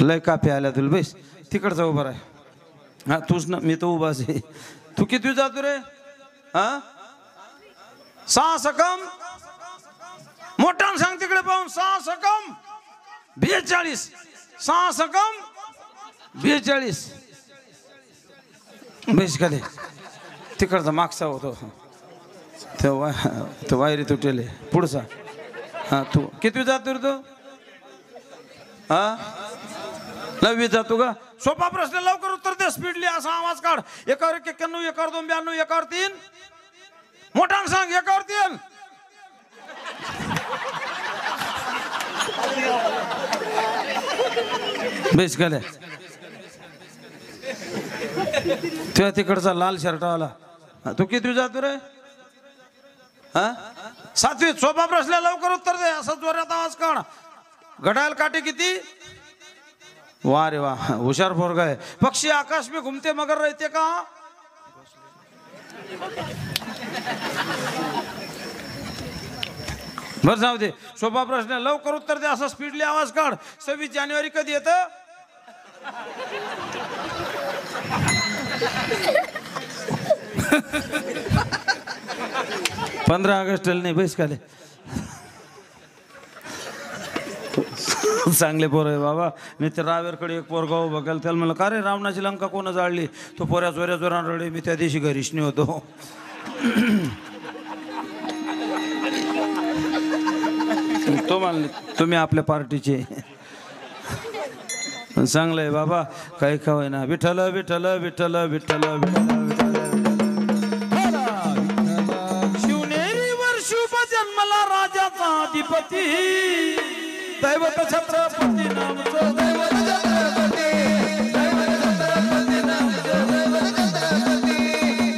लय कापी आल्या तुला. बैस तिकडचा उभा आहे. हा तूच ना. मी तो उभाच आहे. तू किती जातो रे? हा 6 सकम. मोठ्यानं सांग तिकडे पाहून. 6 सकम 42. 6 सकम 42. बैस खाली. तिकडचा मागचा होतो तो वायरी तुटेले पुढचा. हा तू किती जातो रे? तू हा 9वी जातो का? सोपा प्रश्न लवकर उत्तर दे. स्पीडली असा आवाज काढ. 1 91 1 2 92 1 3. मोठ्यानं सांग. 1 3. बेस गेले. तुझ्या तिकडचा लाल शर्टवाला तू किती जातो रे? हा 7वी. सोपा प्रश्न लवकर उत्तर दे. असा जोरात आवाज काढ. घड्याळ काटे किती? वाह रे वाह होशियार पोरगा है. पक्षी आकाश में घूमते मगर रहते कहाँ? बर जाऊ दे. सोपा प्रश्न लवकर उत्तर दे. असा स्पीडली आवाज काढ. 26 जानेवारी कधी येतं? 15 ऑगस्ट नाही. बैस खाले. चांगले पोर आहे बाबा. मी तर रावेरकडे एक पोरगा बघायला त्याला म्हणलं का रे रावणाची लंका कोण जाळली? तो पोऱ्या चोऱ्या चोऱ्या रडे. मी त्या दिवशी घरीच नाही होतो. तो म्हणले तुम्ही आपल्या पार्टीचे. चांगलं आहे बाबा. काही खावाय ना. विठ्ठल विठ्ठल विठ्ठल विठ्ठल विठ्ठल. शिवनेरीवर शुभ जन्मला राजाचा अधिपती. दैवत छत्रपती नामचं. दैवत छत्रपती. दैवत छत्रपती नामचं. दैवत छत्रपती.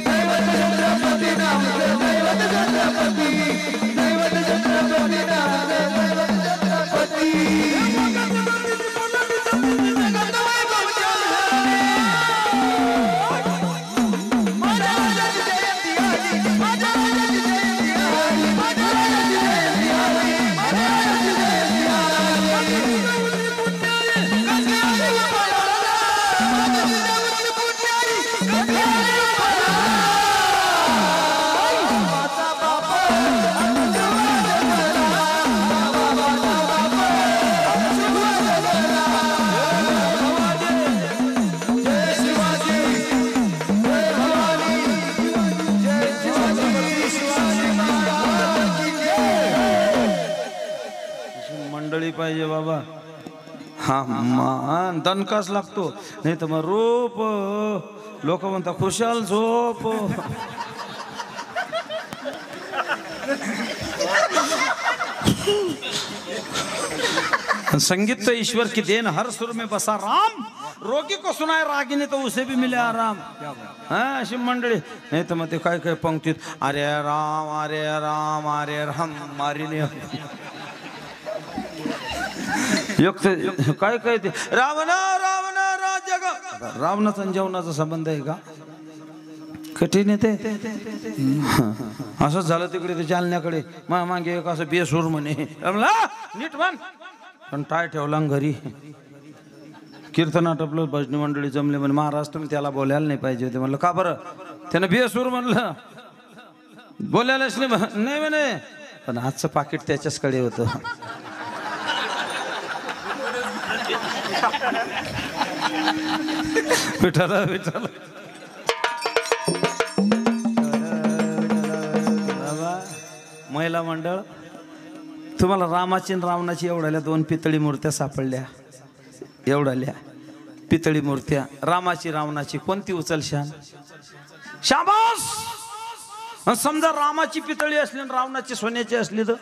दैवत छत्रपती नामचं. दैवत छत्रपती. दैवत छत्रपती नामचं. दैवत छत्रपती. पाहिजे बाबा. हा मान दणकाच लागतो. नाही तर मग रोप. लोक म्हणतात खुशाल झोप. संगीत तो ईश्वर की देन. हर सुर में बसा राम. रोगी को सुनाए रागिनी तो उसे भी मिले आराम. हा अशी मंडळी. नाही तर मग ते काय काय पंक्तीत अरे राम अरे राम अरे राम मारिने काय काय ते रावण रावण राजग. रावणाचा आणि जेवणाचा संबंध आहे का? कठीण आहे ते. असंच झालं तिकडे ते जालन्याकडे मागे एक असं बेसूर म्हणे नीट म्हण पण टाय ठेवला घरी. कीर्तन आटपलं भजनी मंडळी जमले म्हणे महाराष्ट्र त्याला बोलायला नाही पाहिजे होते. म्हणलं का बरं? त्यानं बेसूर म्हणलं बोलायलाच नाही म्हणे. पण आजचं पाकिट त्याच्याचकडे होतं. विठाला विठाला महिला मंडळ तुम्हाला रामाची आणि रावणाची एवढ्याल्या 2 पितळी मूर्त्या सापडल्या. एवढ्याल्या पितळी मूर्त्या रामाची रावणाची कोणती उचलशान? शाबास. समजा रामाची पितळी असली आणि रावणाची सोन्याची असली तर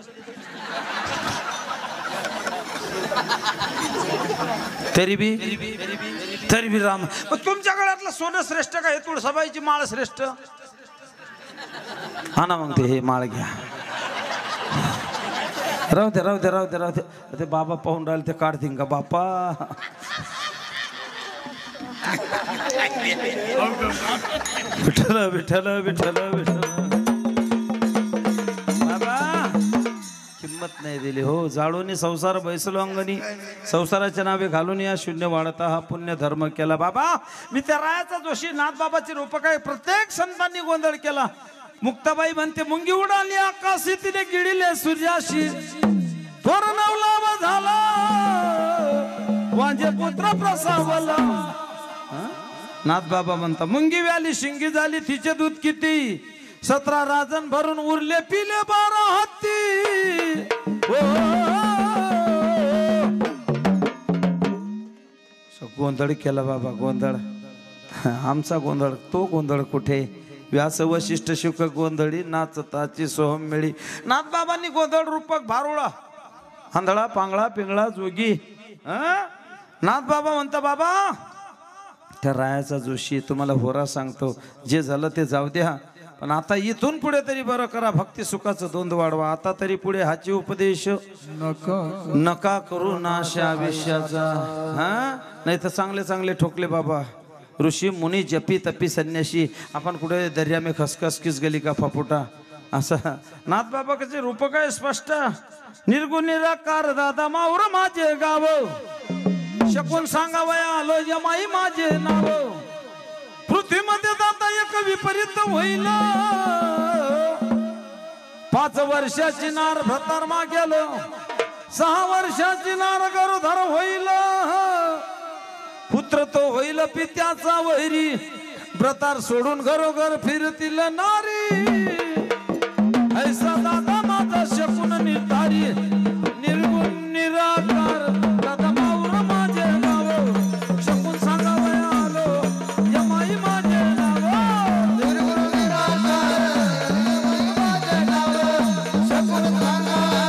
तरी बी राम. तुमच्या गळ्यातलं सोनं श्रेष्ठ का हे तुळसाबाईची माळ श्रेष्ठ? हा ना मग ते हे माळ घ्या. राहू दे ते बाबा पाहून राहिले ते काढतील का बापा? विठ्ठल बाबा किंमत नाही दिली हो. जाळून संसार बैसलो अंगणी संसाराच्या नावे घालून या शून्य वाढता हा पुण्य धर्म केला. बाबा मी त्या रायाचा जोशी नाथ बाबाची रूपक आहे. प्रत्येक संतांनी गोंधळ केला. मुक्ताबाई म्हणते मुंगी उडाली आकाशी तिने गिळिले सूर्याशी थोर नवला झाला वांजे पुत्र प्रसावला. नाथ बाबा म्हणता मुंगी व्याली शिंगी झाली तिचे दूध किती 17 राजन भरून उरले पिले 12 हत्ती. गोंधळ केला बाबा गोंधळ. आमचा गोंधळ तो गोंधळ कुठे? व्यास वशिष्ठ शुक गोंधळी नाचताची सोहम मिळी. नाथ बाबांनी गोंधळ रूपक भारुळा आंधळा पांगळा पिंगळा जोगी. नाथ बाबा म्हणता बाबा त्या रायाचा जोशी तुम्हाला होरा सांगतो जे झालं ते जाऊ द्या पण आता इथून पुढे तरी बरं करा. भक्ती सुखाचं दोंद वाढवा. आता तरी पुढे हाची उपदेश नका करू नाशा विषयाचा. नाही तर चांगले चांगले ठोकले बाबा. ऋषी मुनी जपी तपी संन्याशी आपण कुठे दर्या में खसखस किस गली का फपुटा असं. नाथ बाबा कसे रूप काय स्पष्ट निर्गुण निराकार दादा माऊर माझे गाव शकून सांगावया आलो यमाई माझे नाव. पृथ्वीमध्ये जाता एक विपरीत होईल 5 वर्षाची नार भ्रतार मा गेलो 6 वर्षाची नार गरोधर होईल. पुत्र तो होईल पित्याचा वैरी व्रतार सोडून घरोघर फिरतील नारी. ऐसा दादा माझा शकून निर्धारी निर्गुण निराकार दादा माऊर माझे नाव शकून सांगावया आलो यमाई माझे नाव. निर्गुण निराकार माझे नाव शकून सांगावया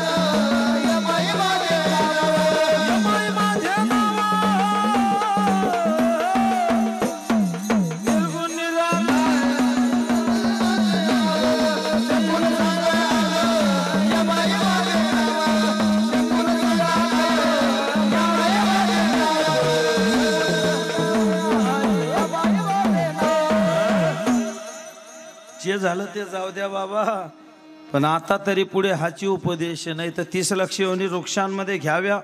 यमाई माझे नाव. यमाई माझे नाव. जे झालं ते जाऊ द्या बाबा पण आता तरी पुढे हाची उपदेश नाही तर 30 लक्ष योनी वृक्षांमध्ये घ्याव्या.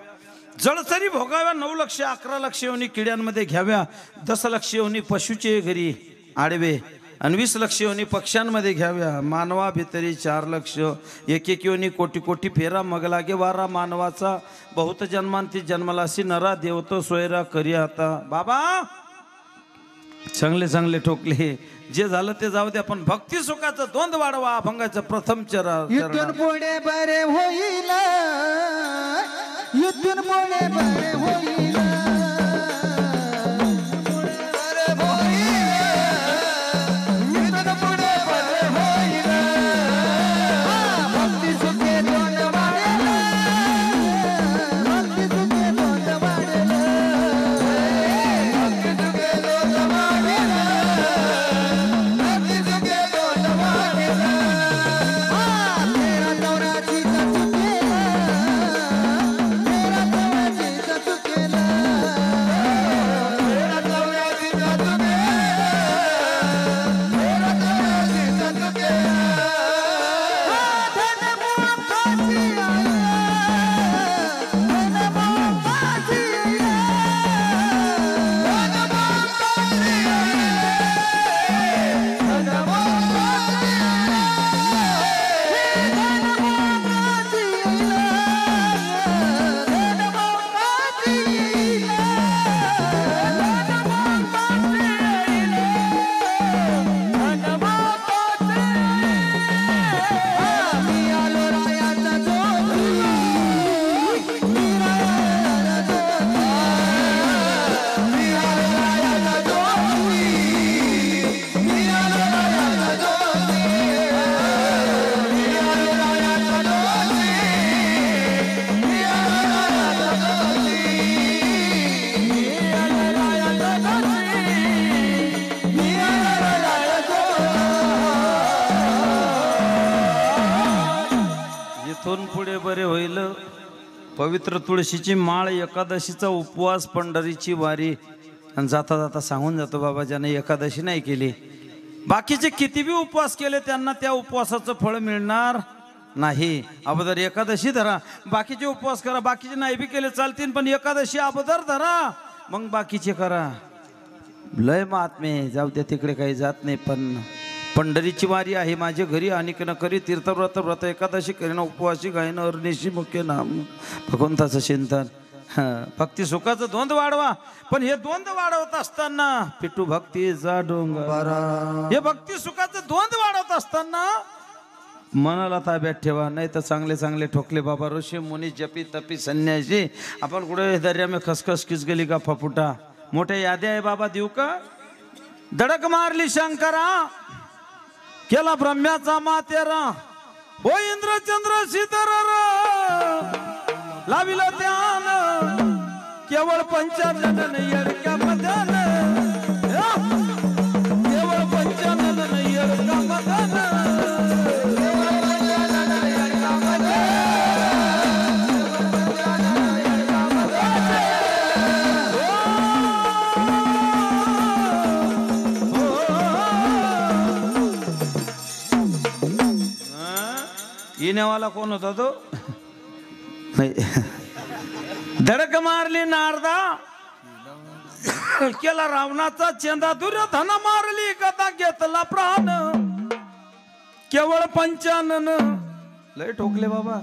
जळसरी भोगाव्या 9 लक्ष 11 लक्ष योनी किड्यांमध्ये घ्याव्या. 10 लक्ष योनी पशुचे घरी आडवे आणि 20 लक्ष योनी पक्ष्यांमध्ये घ्याव्या. मानवा भितरी 4 लक्ष 1 योनी कोटी कोटी फेरा मग लागे वारा मानवाचा बहुत जन्मांती जन्मलासी नरा देवतो सोयरा करी आता. बाबा चांगले चांगले ठोकले जे झालं ते जाऊ द्या पण भक्ती सुखाचं दोंद वाढवा. अभंगाचं प्रथम चरण इथून पुढे बरे होईल इथून पुढे बरे होईल इथून पुढे बरे होईल. पवित्र तुळशीची माळ, एकादशीचा उपवास, पंढरीची वारी. आणि जाता जाता सांगून जातो बाबा, ज्याने एकादशी नाही केली, बाकीचे किती बी उपवास केले त्यांना त्या उपवासाचं फळ मिळणार नाही. अगोदर एकादशी धरा, बाकीचे उपवास करा. बाकीचे नाही बी केले चालतील, पण एकादशी अगोदर धरा, मग बाकीचे करा. लय महात्मे, जाऊ द्या तिकडे, काही जात नाही. पण पंढरीची वारी आहे माझ्या घरी, आणि न करी तीर्थव्रत व्रत एकादशी करीन, उपवासी गायन अरनिशी मुख्य नाम भगवंताचं चिंतन. भक्ती सुखाचं द्वंद्व वाढवा. पण हे द्वंद्व वाढवत असताना पिटू भक्तीचा डोंगर, हे भक्ती सुखाचं द्वंद्व वाढवत असताना मनाला ताब्यात ठेवा, नाही तर चांगले चांगले ठोकले बाबा ऋषी मुनी जपी तपी संन्यासी. आपण कुठे दर्या में खसखस किस गेली का फपुटा. मोठ्या याद्या आहे बाबा, देऊ का? धडक मारली शंकरा, केला ब्रह्म्याचा मातेरा, हो इंद्र चंद्र सीतर लाविला ध्यान, केवळ पंचानन येडक्या मदन, केवळ पंचानन येडक्या मदन. येण्यावाला कोण होता तो? धडक मारली नारदा, केला रावणाचा चेंदा, दुर्योधन मारली गदा, घेतला प्राण, केवळ पंचानन. लय ठोकले बाबा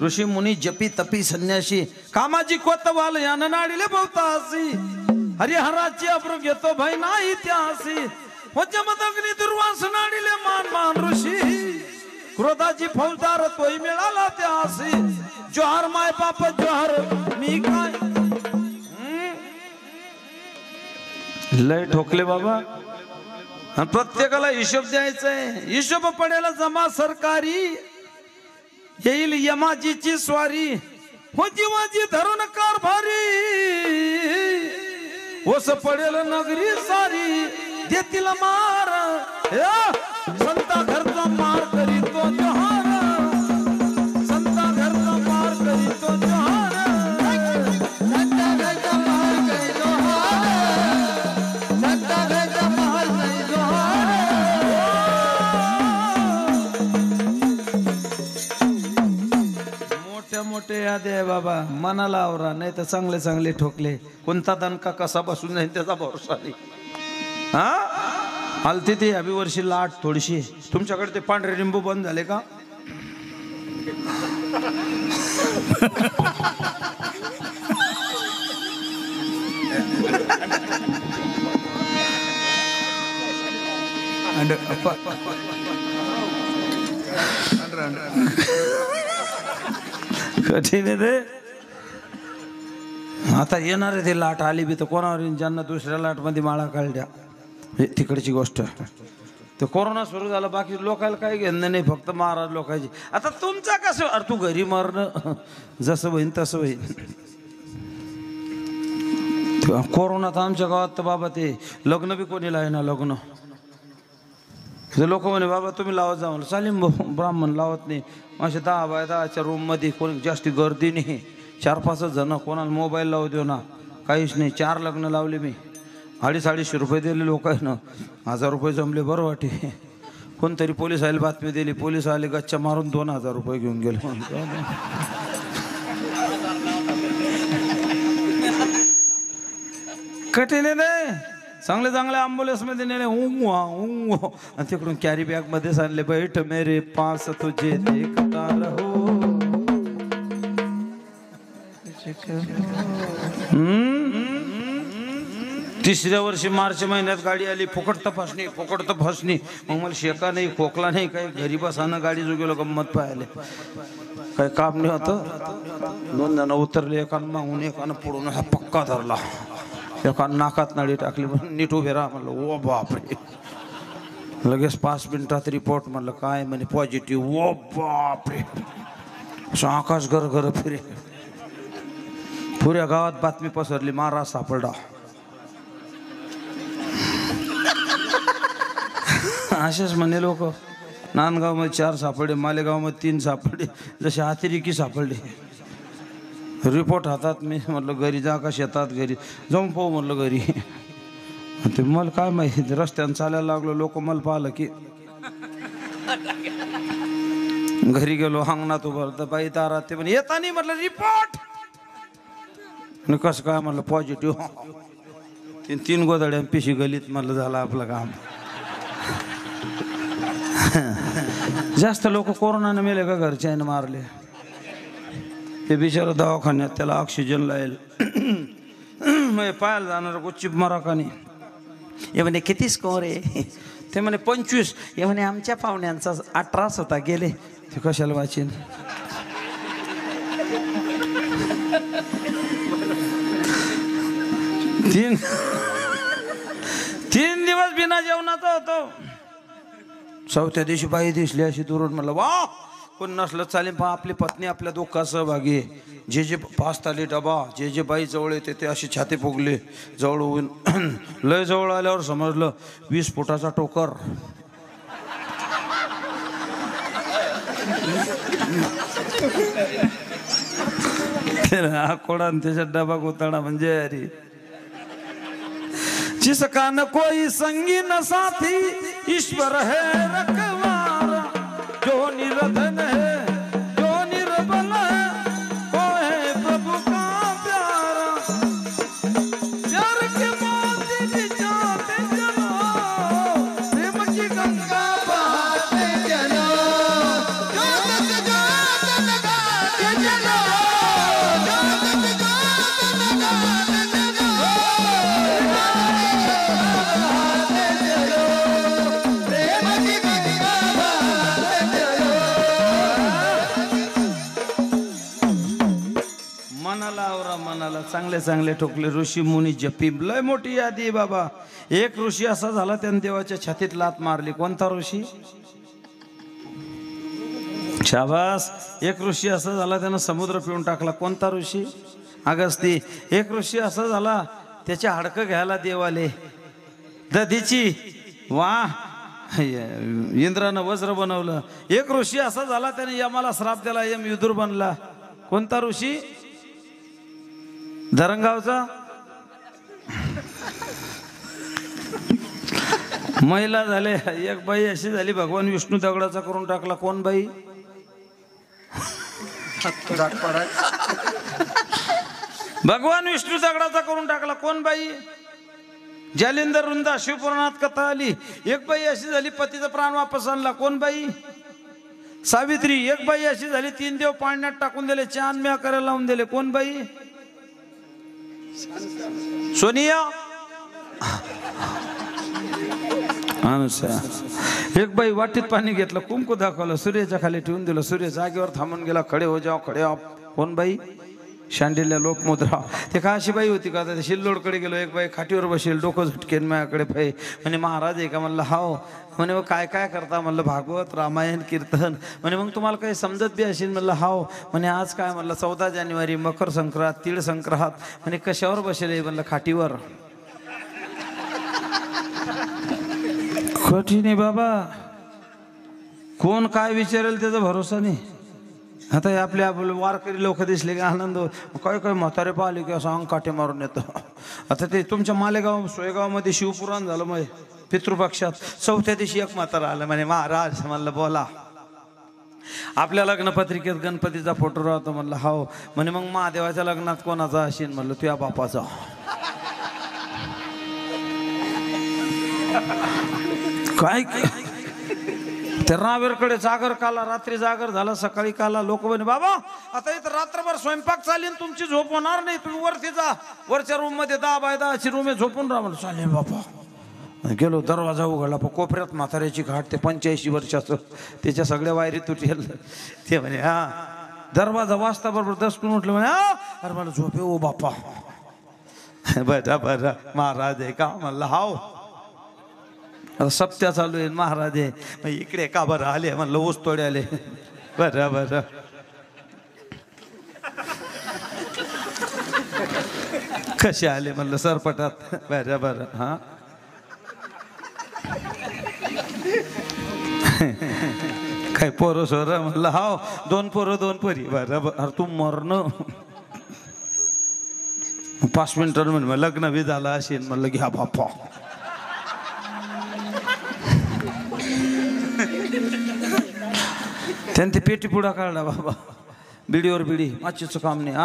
ऋषी मुनी जपी तपी संन्यासी, कामाची कोतवाल यान नाडीले बहुतासी, हरिहराची अब्रू घेतो भय नाही त्यासी, वचमदग्नी दुर्वास नाडीले मान मान ऋषी, क्रोधाची फौजदार तोही मिळाला त्यासी, जोहार माय बाप जोहार मी काय. लय ठोकले बाबा. प्रत्येकाला हिशोब द्यायचा आहे. हिशोब पडेल जमा सरकारी, येईल यमाजीची स्वारी, हो जीवाजी धरून कारभारी, ओस पडेल नगरी सारी, देतील मार संता घरचा मार करीतो जोहार, संता घरचा मार करीतो जोहार, संता घरचा मार करीतो जोहार, संता घरचा मार करीतो जोहार. मोठ्या मोठे यादे आहे बाबा, मनाला आवरा, नाही तर चांगले चांगले ठोकले. कोणता दणका कसा बसून जाईल त्याचा भरोसा नाही. हा आलती ती अभी वर्षी लाट थोडीशी. तुमच्याकडे ते पांढरे लिंबू बंद झाले का? कठीण आहे ते. आता येणार आहे ते लाट आली बी तर कोणावर येईन, ज्यांना दुसऱ्या लाट मध्ये माळा काढल्या, हे तिकडची गोष्ट. ते कोरोना सुरू झाला, बाकी लोकांना काही घेणं नाही, फक्त महाराज लोकांची. आता तुमचा कसं, अरे तू घरी मरणं जसं होईन तसं होईन. कोरोनात आमच्या गावात तर बाबा ते लग्न बी कोणी लावे ना. लग्न लोक म्हणे बाबा तुम्ही लावत जा, म्हणलं चालेल. ब्राह्मण लावत नाही. असे 10 बाय 10च्या रूम मध्ये कोणी जास्ती गर्दी नाही, 4-5 जण, कोणाला मोबाईल लावू देऊ ना, काहीच नाही. 4 लग्न लावले मी, 250-250 रुपये दिले लोकांना. 1000 रुपये जमले, बरं वाटे. कोणतरी पोलीस आले, बातमी दिली, पोलीस आले, गच्चा मारून 2000 रुपये घेऊन गेले. कठीण आहे. चांगले चांगले ॲम्ब्युलन्स मध्ये नेले, आणि तिकडून कॅरी बॅग मध्ये आणले. बैठ मेरे पास तुझे देखता रहो. तिसऱ्या वर्षी मार्च महिन्यात गाडी आली, फुकट तपासणी, फुकट तपासणी. मग मला शेका नाही, खोकला नाही, काही घरी बसानं गाडी जो गेलो, गंमत पाहिले. काही काम नाही होतं. 2 जण उतरले, एकानं मागून एकानं पुढून असा पक्का धरला, एकानं नाकात नाडी टाकली. नीट उभे राहा म्हणलं. ओ बापरे. लगेच 5 मिनिटात रिपोर्ट. म्हणलं काय? म्हणे पॉझिटिव्ह. ओ बापरे. असं आकाश घर घर फिरे. पुऱ्या गावात बातमी पसरली, महाराज सापडला. असेच म्हणे लोक. नांदगावमध्ये 4 सापडले, मालेगावमध्ये 3 सापडले, जसे हातिरिकी सापडले. रिपोर्ट हातात. मी म्हटलं घरी जा का शेतात? घरी जाऊन पाहू म्हटलं घरी. ते मला काय माहिती, रस्त्यानं चालायला लागलो, लोक मला पाहिलं की घरी गेलो, अंगणात उभं तर बाई तारा. ते म्हणे येता नाही. म्हटलं रिपोर्ट. कसं काय? म्हटलं पॉझिटिव्ह. 3 गोदड्या पिशी गलीत. म्हटलं झालं आपलं काम. जास्त लोक कोरोनाने मेले का घरच्याने मारले? ते बिचारा दवाखान्यात, त्याला ऑक्सिजन लाईल. मग पाहायला जाणार गुच्चीप मारा का नाही. हे म्हणे किती स्कोर आहे? ते म्हणे 25. हे म्हणे आमच्या पाहुण्यांचा 18 होता, गेले. ते कशाला वाचीन? तीन दिवस बिना जेवणाचा होतो. 4थ्या दिवशी बाई दिसली अशी दुरून. म्हणलं वा, कोण नसलं चालेल, पण आपली पत्नी आपल्या दुःखात सहभागी आहे. जे पाच आली डबा, जे बाई जवळ येते ते अशी छाती फुगली. जवळ होऊन लय जवळ आल्यावर समजलं 20 फुटाचा टोकर. कोडा त्याच्यात डबा गोताडा. म्हणजे अरे जिसका न कोई संगी न साथी, ईश्वर है रखवारा. जो निरधन है, जो निर्बल है, वो है प्रभु का प्यारा. प्यार के मोती भी जाते चलो, प्रेम की गंगा बहाते चलो. मनाला चांगले चांगले ठोकले. ऋषी मुनी जपी. लय मोठी यादी आहे बाबा. एक ऋषी असा झाला, त्याने देवाच्या छातीत लात मारली. कोणता ऋषी? शाबास. एक ऋषी असा झाला, त्यानं समुद्र पिऊन टाकला. कोणता ऋषी? अगस्ती. एक ऋषी असा झाला, त्याचे हाडकं घ्यायला देवाले दधीची. वा, इंद्रानं वज्र बनवलं. एक ऋषी असा झाला, त्याने यमाला श्राप दिला, यम विदुर बनला. कोणता ऋषी? धरणगावचा. महिला झाले. एक बाई अशी झाली, भगवान विष्णू दगडाचा करून टाकला. कोण बाई? भगवान विष्णू दगडाचा करून टाकला. कोण बाई? जालिंदर रुंदा. शिवपुराणात कथा आली. एक बाई अशी झाली, पतीचा प्राण वापस आणला. कोण बाई? सावित्री. एक बाई अशी झाली, 3 देव पाण्यात टाकून दिले, चांद म्या करायला लावून दिले. कोण बाई? सोनिया. एक बाई वाटीत पाणी घेतलं, कुंकू दाखवलं, सूर्याच्या खाली ठेवून दिलं, सूर्य जागेवर थांबून गेला. खडे हो जाओ, खडे आप. कोण बाई? शांडिल्या लोकमुद्रा. ते का अशी बाई होती का? शिल्लोडकडे गेलो, एक बाई खाटीवर बसेल, डोकं झटकेन माझ्याकडे पाय. म्हणे महाराज आहे का? म्हणलं हाव. म्हणे मग काय काय करता? म्हणलं भागवत, रामायण, कीर्तन. म्हणे मग तुम्हाला काही समजत बी असेल? म्हणलं हाव. म्हणे आज काय? म्हणलं 14 जानेवारी, मकर संक्रांत, तीळ संक्रांत. म्हणे कशावर बसेल? म्हणलं खाटीवर. कठीण आहे बाबा. कोण काय विचारेल त्याचा भरोसा नाही. आता आपले वारकरी लोक दिसले की आनंद. काय काय म्हातारे पाहिले की असं अंग काटे मारून येतं. आता ते तुमच्या मालेगाव सोयगावमध्ये शिवपुराण झालं. मग पितृपक्षात 4थ्या दिवशी एक म्हातारा आलं. म्हणे महाराज. म्हणलं बोला. आपल्या लग्नपत्रिकेत गणपतीचा फोटो राहतो. म्हणलं हाव. म्हणे मग महादेवाच्या लग्नात कोणाचा असेल? म्हणलं तुझ्या बापाचा. काय त्या रावेरकडे जागर काला. रात्री जागर झाला, सकाळी काला. लोक म्हणे बाबा आता इथं रात्रभर स्वयंपाक चालेल, तुमची झोप होणार नाही, तुम्ही वरती जा. वरच्या रूम मध्ये 10 बाय 10 रूम आहे, झोपून राहा. म्हणलं चालेल बाबा. गेलो, दरवाजा उघडला. पण कोपऱ्यात म्हाताऱ्याची घाट. ते 85 वर्षाचं. त्याच्या सगळ्या वायरी तुटेल. ते म्हणे हा. दरवाजा वाजता बरोबर दसकून उठलं. म्हणे हा. अरे मला झोप आहे ओ बापा. बरं बरं महाराज आहे का? म्हणलं हाव. आता सप्त्या चालू आहे. महाराज आहे. इकडे का बरं आले? म्हणलं ऊस तोडे आले. बरं बरं. कसे आले? म्हणलं सरपटात. बरं बरं. हा काय पोरं सोर म्हणलं हाव 2 पोरं 2 परी बरं अरे तू मरण 5 मिनिटं म्हण लग्न बी झालं असेल म्हणलं घ्या बापा त्याने ते पेटी पुडा काढला बाबा बिडीवर बिडी माचीचं काम नाही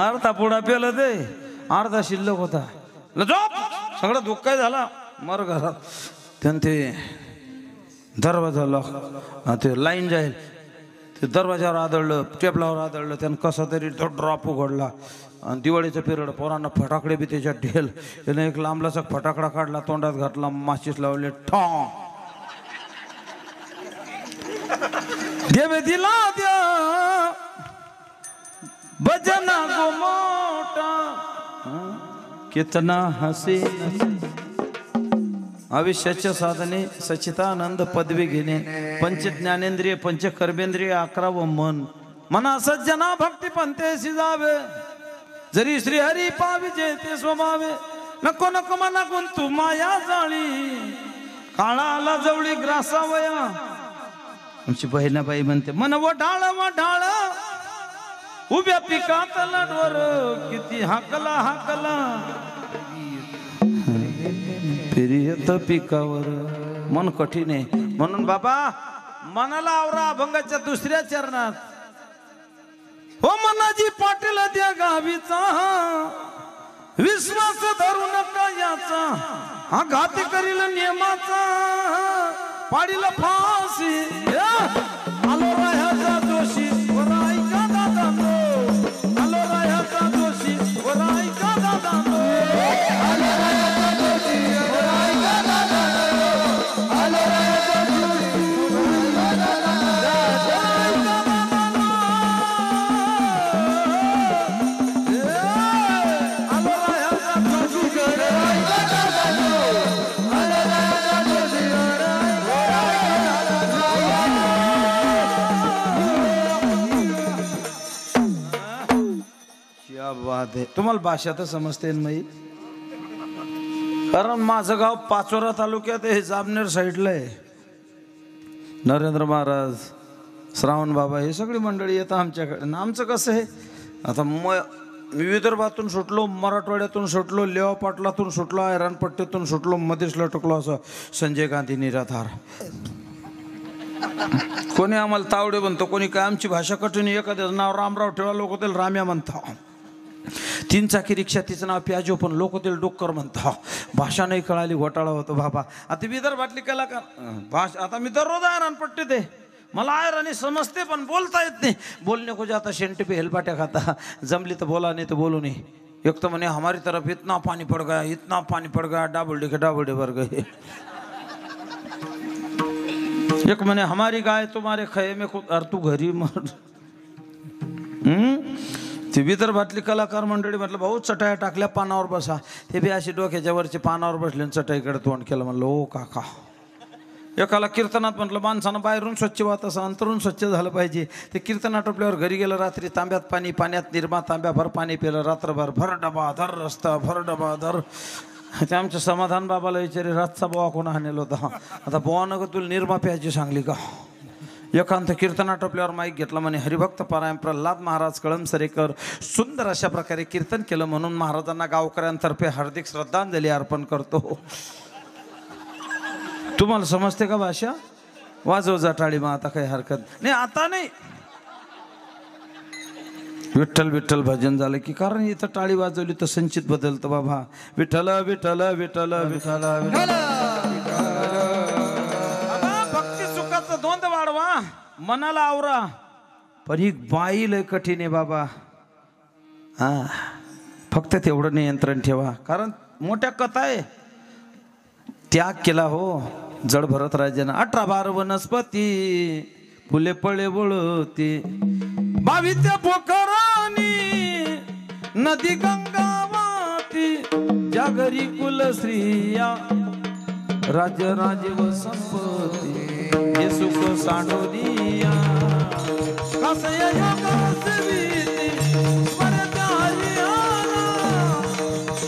अर्धा पुडा पेला ते अर्धा शिल्लक होता झोप सगळं दुःख काय झाला मर घरात त्यानं ते दरवाजा लॉक ते लाईन जाईल ते दरवाजावर आदळलं टेबलावर आदळलं त्यानं कसा तरी तो ड्रॉप उघडला आणि दिवाळीचा पिरियड पोरांना फटाकडे बी त्याच्यात ढेल त्याने एक लांबलाचा फटाकडा काढला तोंडात घातला माचीस लावले ठॉ देवे दिला द्या भजना गो मोटा कितना हसे आयुष्याच्या साधने सच्चिदानंद पदवी घेणे पंच ज्ञानेंद्रिय पंच कर्मेंद्रिय 11 मन मना सज्जना भक्ती पंथेसी जावे जरी श्रीहरी पाविजे ते स्वभावे नको नको मना गुंतू माया जाळी काळाला जवळी ग्रासावया आमची बहिणाबाई म्हणते मन वढाळ वढाळ उभ्या पिकात लडवर किती हाकला हाकला फिरियत पिकावर मन कठीण आहे म्हणून बाबा मनाला आवरा अभंगाच्या 2ऱ्या चरणात हो मनाजी पाटील त्या गावीचा विश्वास धरू नका याचा हा घाती करील नियमाचा पाडील फाशी आलो राह्याचा दोषी वर ऐका दादा आलो राह्याचा दोषी वर ऐका दादा आलो राह्याचा दोषी वर ऐका दादा आलो राह्याचा दोषी बात आहे तुम्हाला भाषा तर समजते नाही कारण माझं गाव पाचोरा तालुक्यात आहे जामनेर साईडला आहे नरेंद्र महाराज श्रावण बाबा हे सगळी मंडळी येतात आमच्याकडे आमचं कसं आहे आता मी विदर्भातून सुटलो मराठवाड्यातून सुटलो लेवा पाटलातून सुटलो ऐरानपट्टीतून सुटलो मध्येच लटकलो असं संजय गांधी निराधार कोणी आम्हाला तावडे म्हणतो कोणी काय आमची भाषा कठीण एखाद्याचं नाव रामराव ठेवा लोक त्याला राम्या म्हणता 3 चाकी रिक्षा तिचं नाव प्याजो पण लोक त्याला डोक्कर म्हणता भाषा नाही कळाली घोटाळा होतो बाबा आता विदर्भातली कलाकार आता मी दररोज ऐरानपट्टीत आहे मला ऐरानी समजते पण बोलता येत नाही बोलने को जाता शेंटे पे हेलपाट्या खाता जमली तर बोला नहीं तो बोलो नहीं एक तो मैंने हमारी तरफ इतना पानी पड़ गया डाबुलडे भर गए एक मैंने हमारी गाय तुम्हारे खये में खुद और तू घरी मर ती विदर्भातली कलाकार मंडळी म्हटलं भाऊ चटाया टाकल्या पानावर बसा ते बी अशी डोक्याच्या वरचे पानावर बसले चटाईकडे तोंड केलं म्हणलं ओ काका एकाला कीर्तनात म्हटलं माणसानं बाहेरून स्वच्छ वाहत असं अंतरून स्वच्छ झालं पाहिजे ते कीर्तन आटोपल्यावर घरी गेलं रात्री तांब्यात पाणी पाण्यात निर्मा तांब्याभर पाणी पिलं रात्रभर भर डबा धर रस्ता भर डबा धर ते आमच्या समाधान बाबाला विचारे रातचा बोवा कोणा हाणेल होता आता बोवानं का तुला निर्मा प्यायची सांगली का एकांत कीर्तन आटोपल्यावर माईक घेतला म्हणे हरिभक्त पारायण प्रल्हाद महाराज कळमसरेकर सुंदर अशा प्रकारे कीर्तन केलं म्हणून महाराजांना गावकऱ्यांतर्फे हार्दिक श्रद्धांजली अर्पण करतो तुम्हाला समजते का भाषा वाजव जाटाळी मग आता काही हरकत नाही आता नाही विठ्ठल विठ्ठल भजन झालं की कारण इथं टाळी वाजवली तर संचित बदलतं बाबा विठ्ठल विठ्ठल विठ्ठल विठ्ठल भक्ती सुखाचं दोंद वाढवा मनाला आवरा पण ही बाई लय कठीण आहे बाबा हा फक्त तेवढं नियंत्रण ठेवा कारण मोठ्या कथा आहे त्याग केला हो जड भरत राजानं 18 वनस्पती फुले पळे वळती 22 पोखरानी नदी गंगावाती जागरी कुल स्त्रिया राज्य राजे व संपत्ती हे सुख सांडोनिया कसया योग सेविती स्मरत हरियाना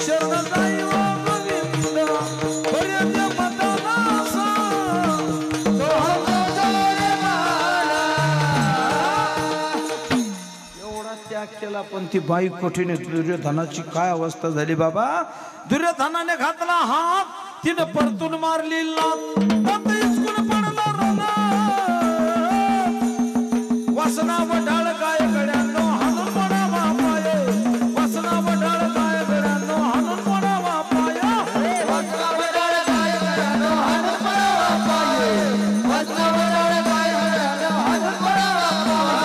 शरण दैव गोविंद पर्यंत मतला पण ती बाई कठीण आहे. दुर्योधनाची काय अवस्था झाली बाबा. दुर्योधनाने घातला हात, तिने परतून मारली लात, इसकून पडला रोना. वासना वडाळ काय गड्यांनो हाणून पडावा पाय. वासना वडाळ काय गड्यांनो हाणून पडावा पाय. वासना वडाळ काय गड्यांनो हाणून पडावा पाय. वासना वडाळ काय गड्यांनो हाणून पडावा पाय.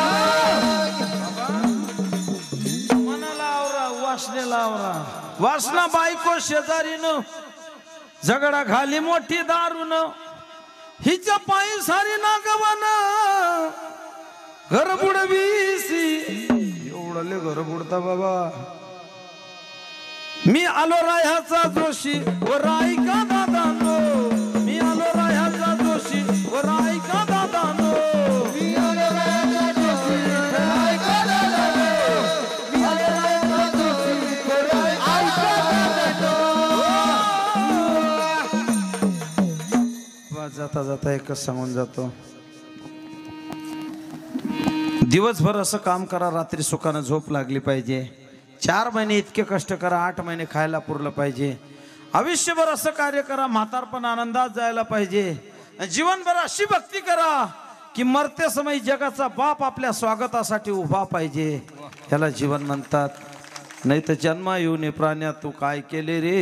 मनाला आवरा, वासनेला आवरा. वासना बायको शेजारीनं झगडा घाली मोठी दारून. हिच्या पायी सारी नागवन घर बुडवीसी. एवढं ले घर बुडता बाबा. मी आलो राह्याचा जोशी व रायका दादानो. मी आलो राह्याचा जोशी व रायका दादानो. मी आलो राह्याचा जोशी रायका दादानो. मी आलो राह्याचा जोशी रायका दादानो. जाता जाता एकच सांगून जातो. दिवसभर असं काम करा, रात्री सुखानं झोप लागली पाहिजे. 4 महिने इतके कष्ट करा, 8 महिने खायला पुरलं पाहिजे. आयुष्यभर असं कार्य करा, म्हातारपण आनंदात जायला पाहिजे. जीवनभर अशी भक्ती करा की मरते समय जगाचा बाप आपल्या स्वागतासाठी उभा पाहिजे. ह्याला जीवन म्हणतात. नाही तर जन्मा येऊन प्राण्या तू काय केले रे,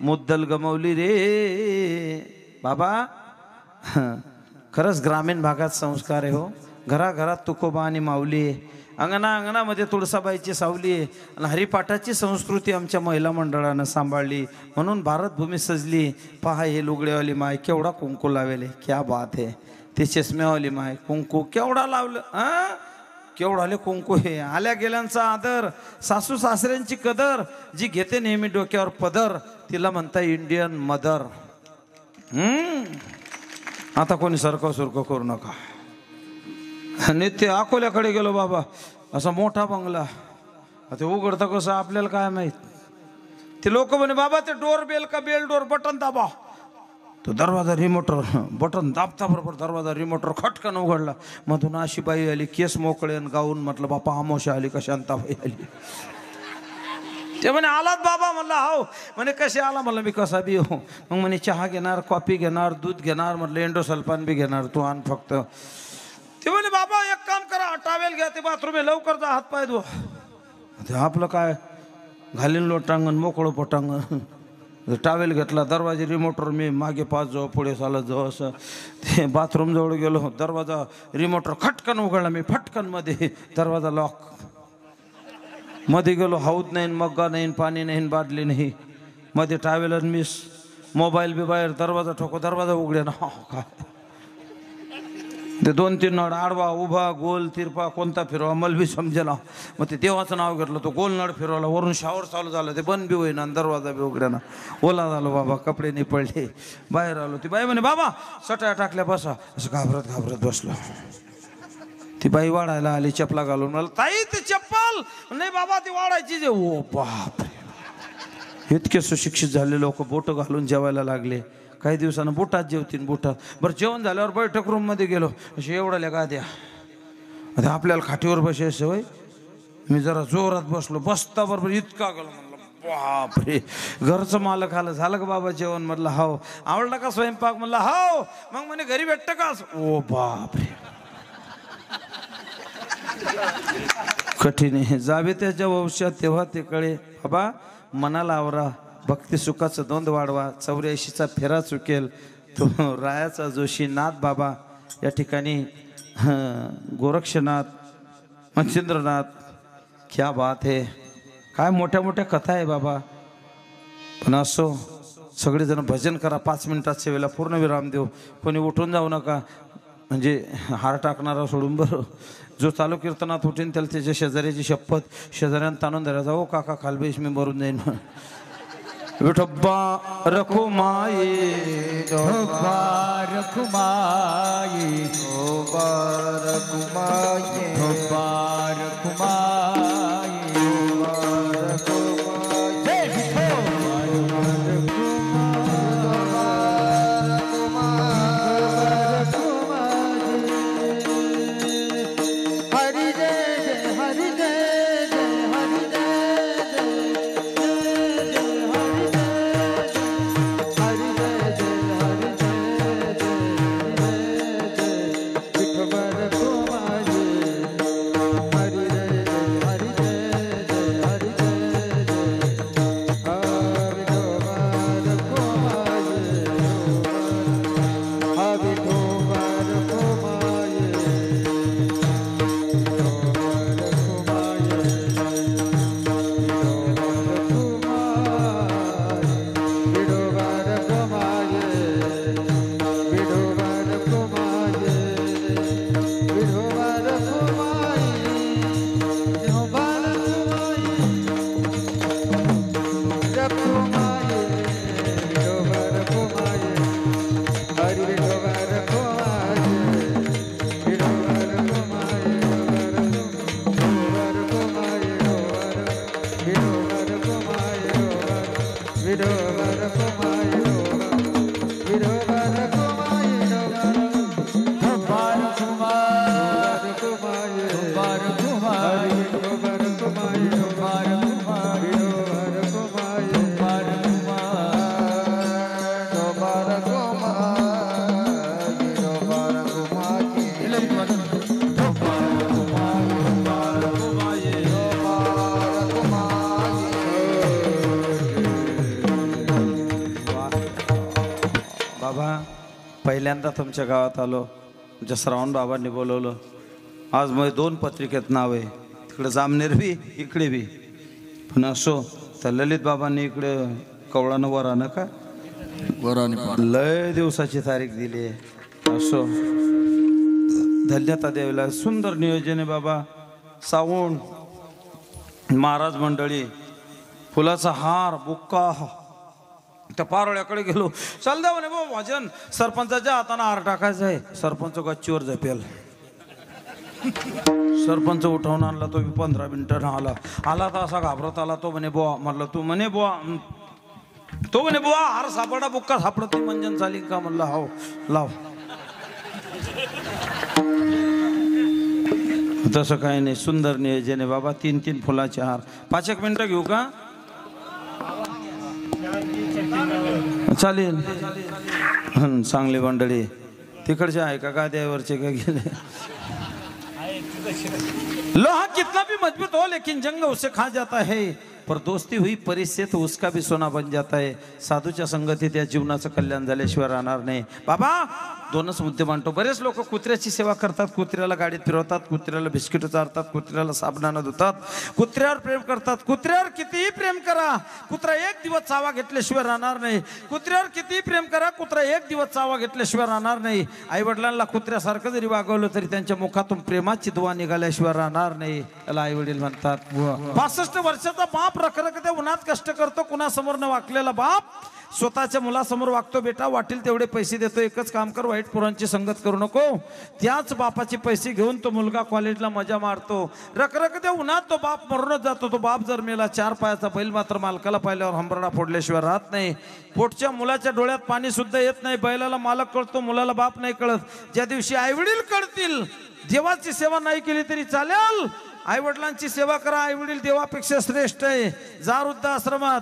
मुद्दल गमवली रे. बाबा खरंच ग्रामीण भागात संस्कार आहे हो. घराघरात तुकोबा आणि माऊली आहे. अंगणामध्ये तुळसाबाईची सावली आहे. आणि हरिपाठाची संस्कृती आमच्या महिला मंडळानं सांभाळली, म्हणून भारतभूमी सजली. पहा हे लुगडेवाली माय केवढा कुंकू लावेले, क्या बात आहे. ते चष्म्यावाली माय कुंकू केवढा लावलं. केवढाले कुंकू हे. आल्या गेल्यांचा आदर, सासू सासऱ्यांची कदर, जी घेते नेहमी डोक्यावर पदर, तिला म्हणता इंडियन मदर. आता कोणी सरकं सुरकं करू नका. आणि ते अकोल्याकडे गेलो बाबा, असा मोठा बंगला. ते उघडतं कसं आपल्याला काय माहित. ते लोक म्हणे बाबा ते डोर बेल का बेल डोर बटन दाबा. तो दरवाजा रिमोटर बटन दाबता बरोबर दरवाजा रिमोटर खटकन उघडला. मधून अशी बाई आली, केस मोकळे गाऊन. म्हटलं बापा आमोशा आली का शांताबाई आली. ते म्हणे आलात बाबा. म्हणलं हो. म्हणे कसे आला. म्हणलं मी कसा बी हो. मग म्हणे चहा घेणार, कॉफी घेणार, दूध घेणार. म्हटलं एंडोसल्फान बी घेणार, तू आण फक्त. ते म्हणे बाबा एक काम करा, टावेल घ्या, ते बाथरूम आहे, लवकर जा, हात पाय धुवा. ते आपलं काय घालीन लोटांगण मोकळं पटांगण. टावेल घेतला, दरवाजे रिमोटर मी मागे 5 जाऊ पुढे चालत जाऊ असं. ते बाथरूम जवळ गेलो, दरवाजा रिमोटर खटकन उघडला. मी फटकन मध्ये दरवाजा लॉक. मध्ये गेलो, हौद नाही, मग्गा नाही, पाणी नाही, बादली नाही. मध्ये टावेल मिस, मोबाईल बी बाहेर. दरवाजा ठोको, दरवाजा उघडे ना. काय ते 2-3 नळ आडवा उभा गोल तिरपा कोणता फिरवा मला बी समजेला. मग ते देवाचं नाव घेतलं, तो गोल नळ फिरवला. वरून शावर चालू झालं, ते बंद बी होईना, दरवाजा बी उघड्याना. ओला झालो बाबा, कपडे नाही पडले. बाहेर आलो. ती बाई म्हणे बाबा सटाया टाकल्या बसा. असं घाबरत घाबरत बसलो. ती बाई वाढायला आली, चपला घालून. मला ताई ते चप्पल नाही बाबा, ती वाढायची जे. ओ बापरे. इतके सुशिक्षित झाले लोक बोट घालून जेवायला लागले. काही दिवसानं बोटात जेवतील. बोटात बरं जेवण झाल्यावर बैठक रूम मध्ये गेलो. असे एवढ्या गाद्या. आता आपल्याला खाटीवर बसायचं होय. मी जरा जोरात बसलो. बसता बरोबर इतका गेलो. म्हणलं बापरे. घरचं मालक आलं. झालं का बाबा जेवण. म्हटलं हाव. आवडला का स्वयंपाक. म्हणलं हाव. मग म्हणे घरी भेटतं का. ओ बापरे. कठीण आहे. जावे त्याच्या वंशात तेव्हा ते कळे. बाबा मनाला आवरा, भक्ती सुखाचं दोंद वाढवा. 84चा फेरा चुकेल तो रायाचा जोशी. नाथ बाबा या ठिकाणी गोरक्षनाथ, मच्छिंद्रनाथ, क्या बात आहे. काय मोठ्या मोठ्या कथा आहे बाबा. पण असो सगळेजण भजन करा. 5 मिनिटात सेवेला पूर्ण विराम देऊ. कोणी उठून जाऊ नका, म्हणजे हार टाकणारा सोडून. बरं जो चालू कीर्तनात उठेन त्याला त्याच्या शेजाऱ्याची शपथ. शेजाऱ्यानं ताणून धरायचा. ओ काका खालबेश मी मरून जाईन. विठोबा रखुमाई, विठोबा रखुमाई, विठोबा रखुमाई, विठोबा रखुमाई, जय विठोबा रखुमाई. हरि जय जय, हरि जय जय, पहिल्यांदा तुमच्या गावात आलो. तुमच्या श्रावण बाबांनी बोलवलं. आज मग 2 पत्रिकेत नाव आहे, तिकडे जामनेर बी इकडे बी. पण असो तर ललित बाबांनी इकडे कवळानं वरानं का लय दिवसाची तारीख दिली आहे. असो धन्यता द्यावीला. सुंदर नियोजन आहे बाबा. सावून महाराज मंडळी, फुलाचा हार, बुक्का. त्या पारोळ्याकडे गेलो. चाल द्या म्हणे बाबा भजन. सरपंचाच्या हाताने हार टाकायचा आहे. सरपंच गच्चीवर झपेल. सरपंच उठवून आणला. तो 15 मिनिटांना आला तर असा घाबरत आला. तो म्हणे बुवा. म्हणलं तू म्हणे बुवा. तो म्हणे बुवा हार सापडा, बुक्का सापडत नाही. मंजन चाली का? म्हणलं हो लाव. तसं काही नाही. सुंदर नियोजन आहे बाबा. 3 फुलाचे हार. 5 मिनिटं घेऊ का? चालेल. चांगली मंडळी. तिकडचे आहे का गाद्यावरचे का गेले? लोहा कितना भी मजबूत हो लेकिन जंग उसे खा जाता है, पर दोस्ती हुई परिस्थिती तो उसका भी सोना बन जाता है. साधूच्या संगतीत या जीवनाचं कल्याण झाल्याशिवाय राहणार नाही. बाबा 2च मुद्दे मांडतो. बरेच लोक कुत्र्याची सेवा करतात, कुत्र्याला गाडीत फिरवतात, कुत्र्याला बिस्किट चारतात, कुत्र्याला साबणानं धुतात, कुत्र्यावर प्रेम करतात. कुत्र्यावर कितीही प्रेम करा, कुत्रा 1 दिवस चावा घेतल्याशिवाय राहणार नाही. कुत्र्यावर कितीही प्रेम करा, कुत्रा 1 दिवस चावा घेतल्याशिवाय राहणार नाही. आई वडिलांना कुत्र्यासारखं जरी वागवलं तरी त्यांच्या मुखातून प्रेमाची दुवा निघाल्याशिवाय राहणार नाही. त्याला आई वडील म्हणतात. 65 वर्षाचा बाप रखरखत्या उन्हात कष्ट करतो. कुणासमोर न वाकलेला बाप स्वतःच्या मुलासमोर वागतो. बेटा वाटेल तेवढे पैसे देतो, एकच काम कर, वाईट पोरांची संगत करू नको. त्याच बापाचे पैसे घेऊन तो मुलगा कॉलेजला मजा मारतो. रखरखत्या उन्हात तो बाप मरूनच जातो. तो बाप जर मेला, 4 पायाचा बैल मात्र मालकाला पाहिल्यावर हंबरडा फोडल्याशिवाय राहत नाही. पोटच्या मुलाच्या डोळ्यात पाणी सुद्धा येत नाही. बैलाला मालक कळतो, मुलाला बाप नाही कळत. ज्या दिवशी आईवडील कळतील, देवाची सेवा नाही केली तरी चालेल, आई वडिलांची सेवा करा. आई वडील देवापेक्षा श्रेष्ठ आहे. जा वृद्धाश्रमात,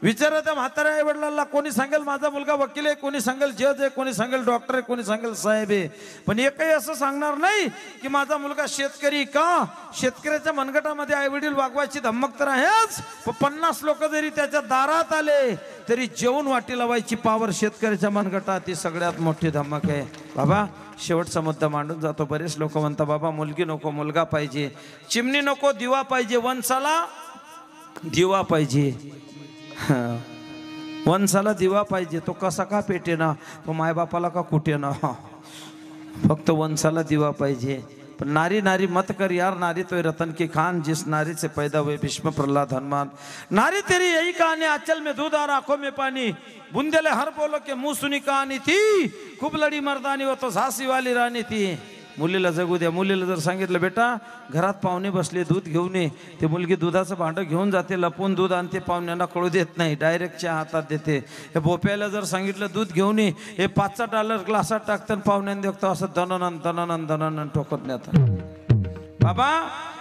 विचारा त्या म्हाताऱ्या आई वडिलांना. कोणी सांगेल माझा मुलगा वकील आहे, कोणी सांगेल जज आहे, कोणी सांगेल डॉक्टर आहे, कोणी सांगेल साहेब आहे. पण एकही असं सांगणार नाही की माझा मुलगा शेतकरी. का? शेतकऱ्याच्या मनगटामध्ये आई वडील वागवायची धमक तर आहेच. 50 लोक जरी त्याच्या दारात आले तरी जेवून वाटी लावायची पावर शेतकऱ्याच्या मनगटात. ही सगळ्यात मोठी धमक आहे. बाबा शेवटचा मुद्दा मांडून जातो. बरेच लोक म्हणतात बाबा मुलगी नको, मुलगा पाहिजे. चिमणी नको, दिवा पाहिजे. वंशाला दिवा पाहिजे. वंशाला दिवा पाहिजे. तो कसा का पेटे ना, तो मायबापाला का कुठे ना, फक्त वंशाला दिवा पाहिजे. पण नारी नारी मत कर यार, नारी तो रतन की खान, जिस नारी से पैदा हुए भीष्म प्रहलाद हनुमान. नारी तेरी यही कहानी, आंचल में दूध और आंखों में पानी, बुंदेले हर बोलो के मुंह सुनी कहानी थी, खूब लड़ी मर्दानी वो तो झांसी वाली राणी थी. मुलीला जगू द्या. मुलीला जर सांगितलं बेटा घरात पाहुणे बसले, दूध घेऊन ये, ते मुलगी दुधाचं भांडं घेऊन जाते, लपून दूध आणते, पाहुण्यांना कळू देत नाही, डायरेक्टच्या हातात देते. हे भोप्याला जर सांगितलं दूध घेऊन ये, हे $5 ग्लासात टाकतात, पाहुण्यांना देखतो असं दननन दननन दननन ठोकत नेतात. बाबा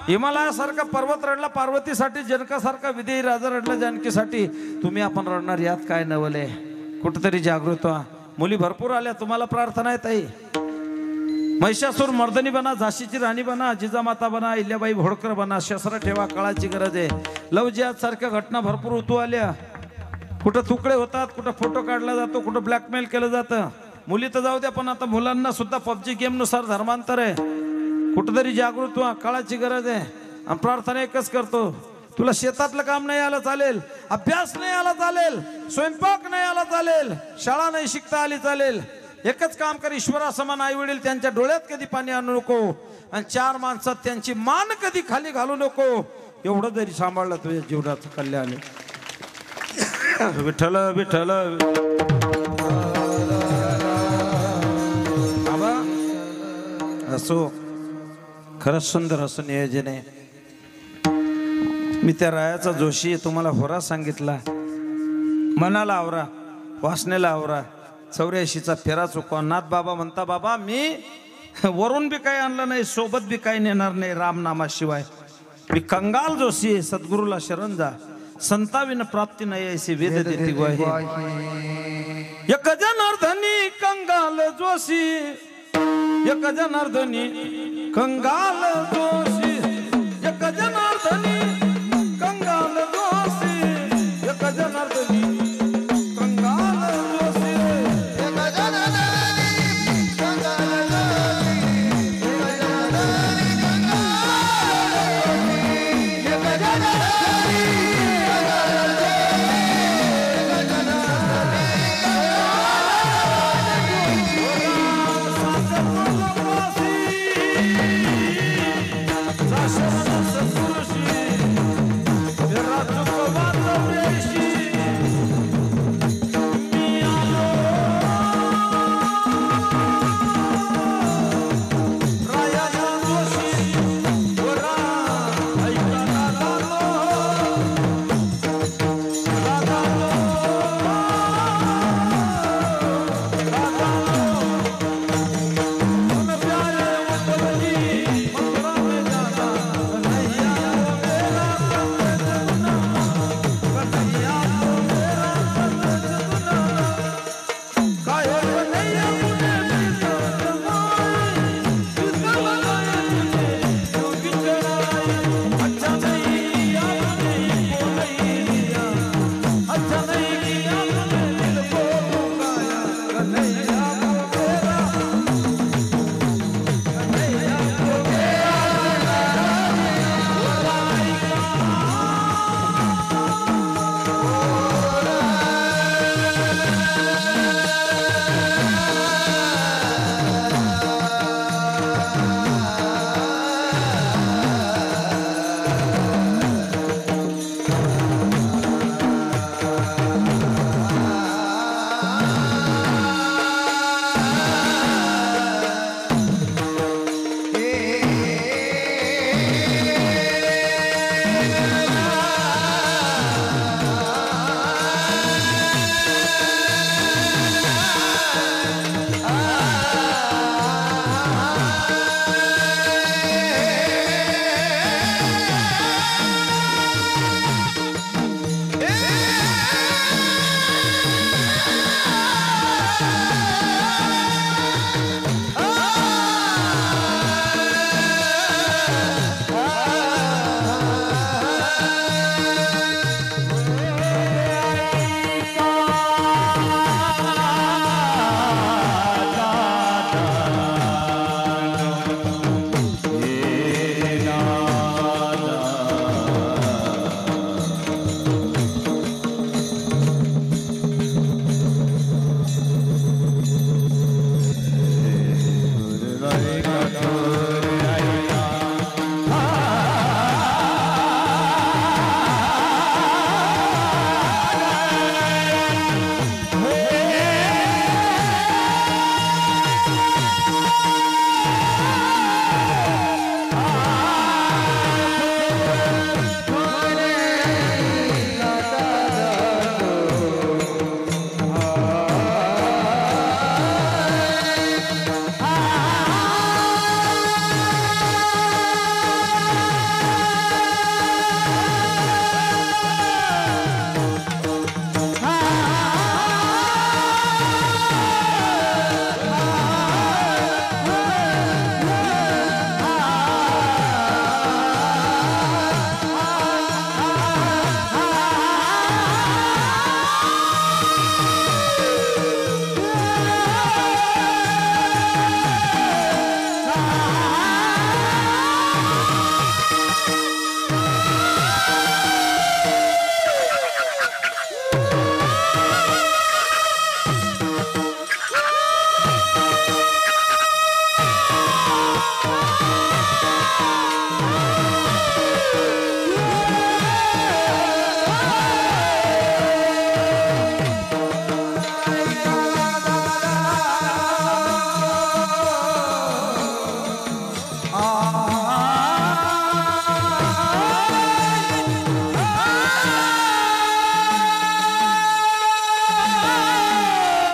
हिमालयासारखा पर्वत रडला पार्वतीसाठी, जनकासारखा विदेही राजा रडला जानकीसाठी. तुम्ही आपण रडणार यात काय नवले? कुठंतरी जागृत व्हा. मुली भरपूर आल्या, तुम्हाला प्रार्थना आहे ताई. महिषासूर मर्दनी बना, झाशीची राणी बना, जिजामाता बना, इल्याबाई होळकर बना. शस्त्र ठेवा, काळाची गरज आहे. लव जिहाद सारख्या घटना भरपूर उतू आल्या. कुठं तुकडे होतात, कुठं फोटो काढला जातो, कुठं ब्लॅकमेल केलं जातं. मुली तर जाऊ द्या, पण आता मुलांना सुद्धा PUBG गेमनुसार धर्मांतर आहे. कुठंतरी जागृत व्हा, काळाची गरज आहे. आणि प्रार्थना एकच करतो, तुला शेतातलं काम नाही आलं चालेल, अभ्यास नाही आला चालेल, स्वयंपाक नाही आला चालेल, शाळा नाही शिकता आली चालेल, एकच काम कर, ईश्वरासमान आई वडील त्यांच्या डोळ्यात कधी पाणी आणू नको आणि 4 माणसात त्यांची मान कधी खाली घालू नको. एवढं जरी सांभाळलं तुझ्या जीवनाचं कल्याण. विठ्ठल विठ्ठल. बाबा असो, खरंच सुंदर असं नियोजन आहे. मी त्या रायाचा जोशी तुम्हाला होरा सांगितला. मनाला आवरा, वासनेला आवरा. 84चा फेरा चुकवा. नाथ बाबा म्हणता बाबा मी वरून बी काही आणलं नाही, सोबत बी काही नेणार नाही रामनामाशिवाय. मी कंगाल जोशी आहे, सद्गुरूला शरण जा, संताविन प्राप्ती नाही ऐसी वेद देती ग्वाही. एक जनार्दनी कंगाल जोशी, एक जनार्दनी कंगाल जोशी, एक जनार्दनी कंगाल जोशी, एक जनार्दनी